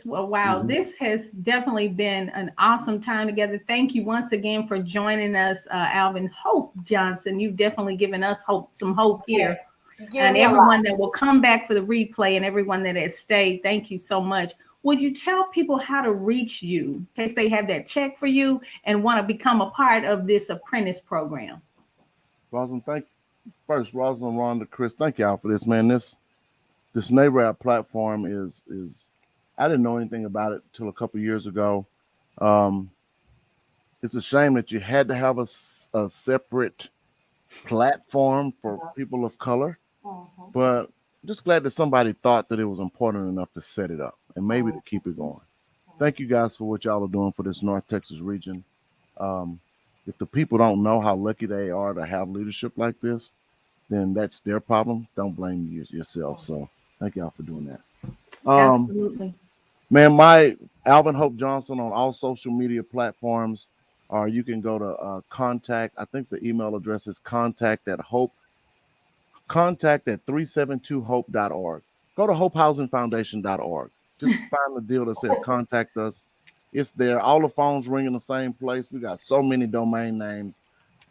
Well, wow. This has definitely been an awesome time together. Thank you once again for joining us, Alvin Hope Johnson. You've definitely given us some hope here. And everyone that will come back for the replay and everyone that has stayed, thank you so much. Would you tell people how to reach you in case they have that check for you and want to become a part of this apprentice program? Rosalind, Rosalind, Rhonda, Chris, thank y'all for this, man. This NAREB platform is I didn't know anything about it until a couple years ago. It's a shame that you had to have a separate platform for people of color, but I'm just glad that somebody thought that it was important enough to set it up and maybe to keep it going. Thank you guys for what y'all are doing for this North Texas region. If the people don't know how lucky they are to have leadership like this, then that's their problem. Don't blame yourself. So thank y'all for doing that. Absolutely. Man, my Alvin Hope Johnson on all social media platforms, or you can go to contact. I think the email address is contact at 372hope.org. Go to hopehousingfoundation.org. Just find the deal that says contact us. It's there. All the phones ring in the same place. We got so many domain names.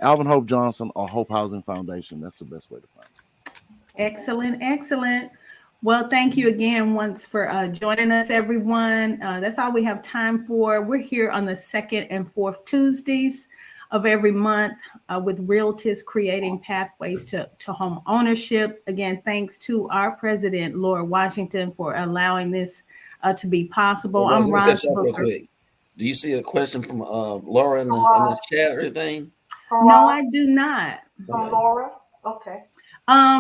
Alvin Hope Johnson or Hope Housing Foundation. That's the best way to find it. Excellent. Well, thank you again once for joining us, everyone. That's all we have time for. We're here on the 2nd and 4th Tuesdays of every month with Realtist, creating pathways to home ownership. Again, thanks to our president, Laura Washington, for allowing this to be possible. Well, I'm Rhonda. Do you see a question from Laura in the chat or anything? No, I do not. From Laura? Okay.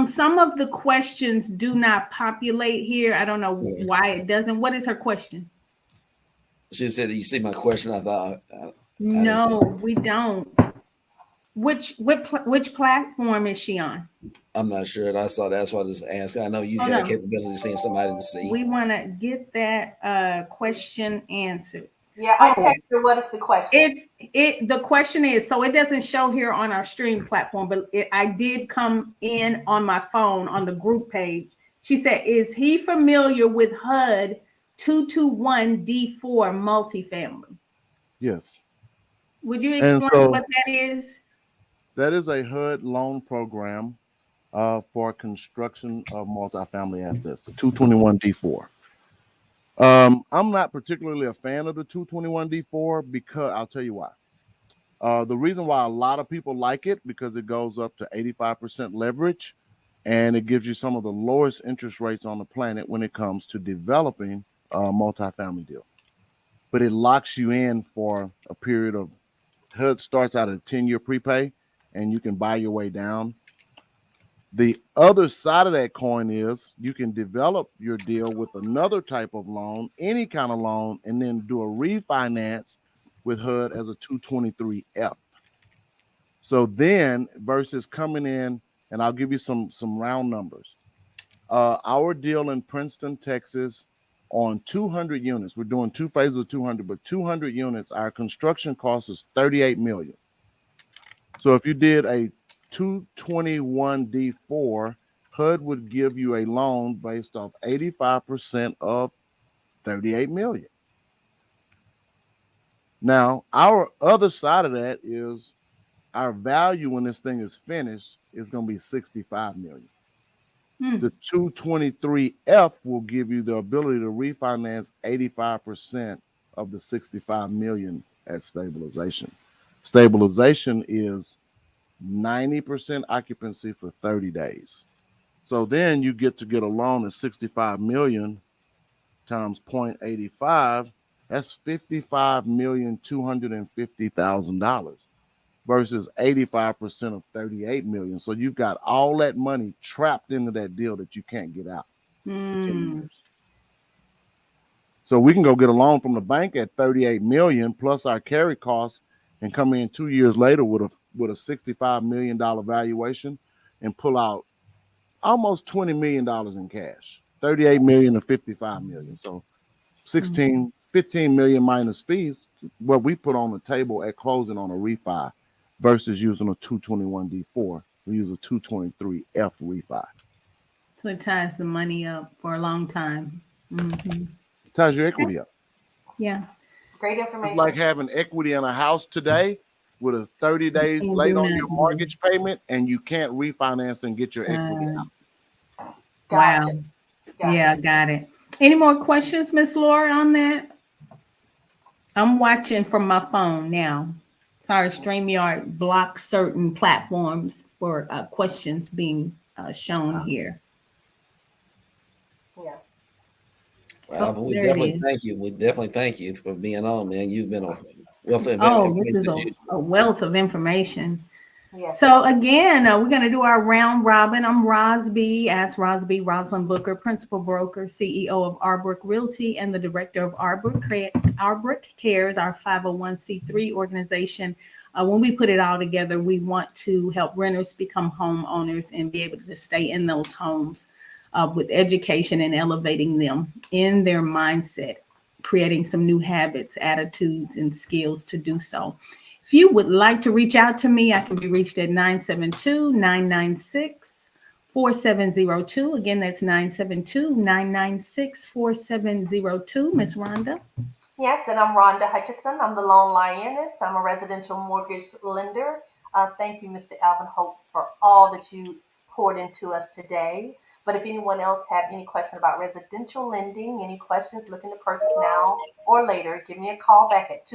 Some of the questions do not populate here. I don't know why it doesn't. What is her question? She said, "You see my question?" I thought I didn't see No, it. we don't. Which platform is she on? I'm not sure. I saw that's why I just asked. I know you Oh had no, capability of seeing somebody to see. we want to get that question answered. Yeah, I Oh, text her. What is the question? the question is, so it doesn't show here on our stream platform, but I did come in on my phone on the group page. She said, is he familiar with HUD 221D4 multifamily? Yes. Would you And explain so what that is? that is a HUD loan program for construction of multifamily assets, the 221D4. I'm not particularly a fan of the 221D4 because I'll tell you why. The reason why a lot of people like it because it goes up to 85% leverage and it gives you some of the lowest interest rates on the planet when it comes to developing a multifamily deal. But it locks you in for a period of HUD starts out at a 10-year prepay and you can buy your way down. The other side of that coin is you can develop your deal with another type of loan, any kind of loan, and then do a refinance with HUD as a 223F. So then versus coming in, and I'll give you some round numbers. Our deal in Princeton, Texas, on 200 units, we're doing two phases of 200, but 200 units, our construction cost is $38 million. So if you did a 221D4, HUD would give you a loan based off 85% of 38 million. Now, our other side of that is our value when this thing is finished is going to be 65 million. The 223F will give you the ability to refinance 85% of the 65 million at stabilization. Stabilization is 90% occupancy for 30 days. So then you get to get a loan at 65 million times 0.85. That's $55,250,000 versus 85% of 38 million. So you've got all that money trapped into that deal that you can't get out for 10 years. So we can go get a loan from the bank at 38 million plus our carry costs and come in 2 years later with a $65 million valuation and pull out almost $20 million in cash. 38 million to 55 million. So 15 million minus fees, what we put on the table at closing on a refi versus using a 221D4. We use a 223F refi. So it ties the money up for a long time. It ties your equity up. Yeah. Great It's information. like having equity in a house today with a 30 days Can't late do on your nothing. mortgage payment and you can't refinance and get your equity out. Wow. Gotcha. Yeah, got it. Any more questions, Miss Laura, on that? I'm watching from my phone now. Sorry, StreamYard blocks certain platforms for questions being shown here. Yeah. Well, we There it definitely is. thank you. We definitely thank you for being on, man. You've been a wealth of Oh, this information is as usual. a wealth of information. Yes. So again, we're going to do our round robin. I'm Rosby, Ask Rosby, Rosalind Booker, Principal Broker, CEO of Arbrook Realty, and the Director of Arbrook Cares, our 501c3 organization. When we put it all together, we want to help renters become homeowners and be able to stay in those homes with education and elevating them in their mindset, creating some new habits, attitudes, and skills to do so. If you would like to reach out to me, I can be reached at 972-996-4702. Again, that's 972-996-4702. Miss Rhonda. Yes, and I'm Rhonda Hutchison. I'm the loan lioness. I'm a residential mortgage lender. Thank you, Mr. Alvin Hope, for all that you poured into us today. But if anyone else have any question about residential lending, any questions looking to purchase now or later, give me a call back at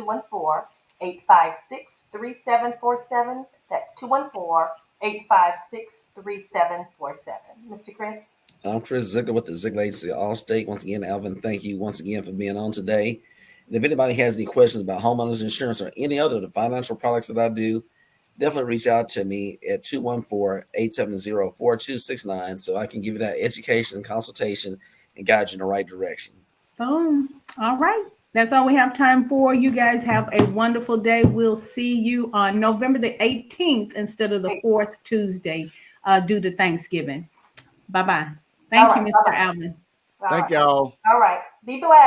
214-856-3747. That's 214-856-3747. Mr. Chris? I'm Chris Zeigler with the Zeigler Agency Allstate. Once again, Alvin, thank you once again for being on today. And if anybody has any questions about homeowners insurance or any other of the financial products that I do, definitely reach out to me at 214-870-4269 so I can give you that education and consultation and guide you in the right direction. Boom. All right. That's all we have time for. You guys have a wonderful day. We'll see you on November the 18th instead of the fourth Tuesday due to Thanksgiving. Bye-bye. Thank you, Mr. Alvin. Thank y'all. All right. Be blessed.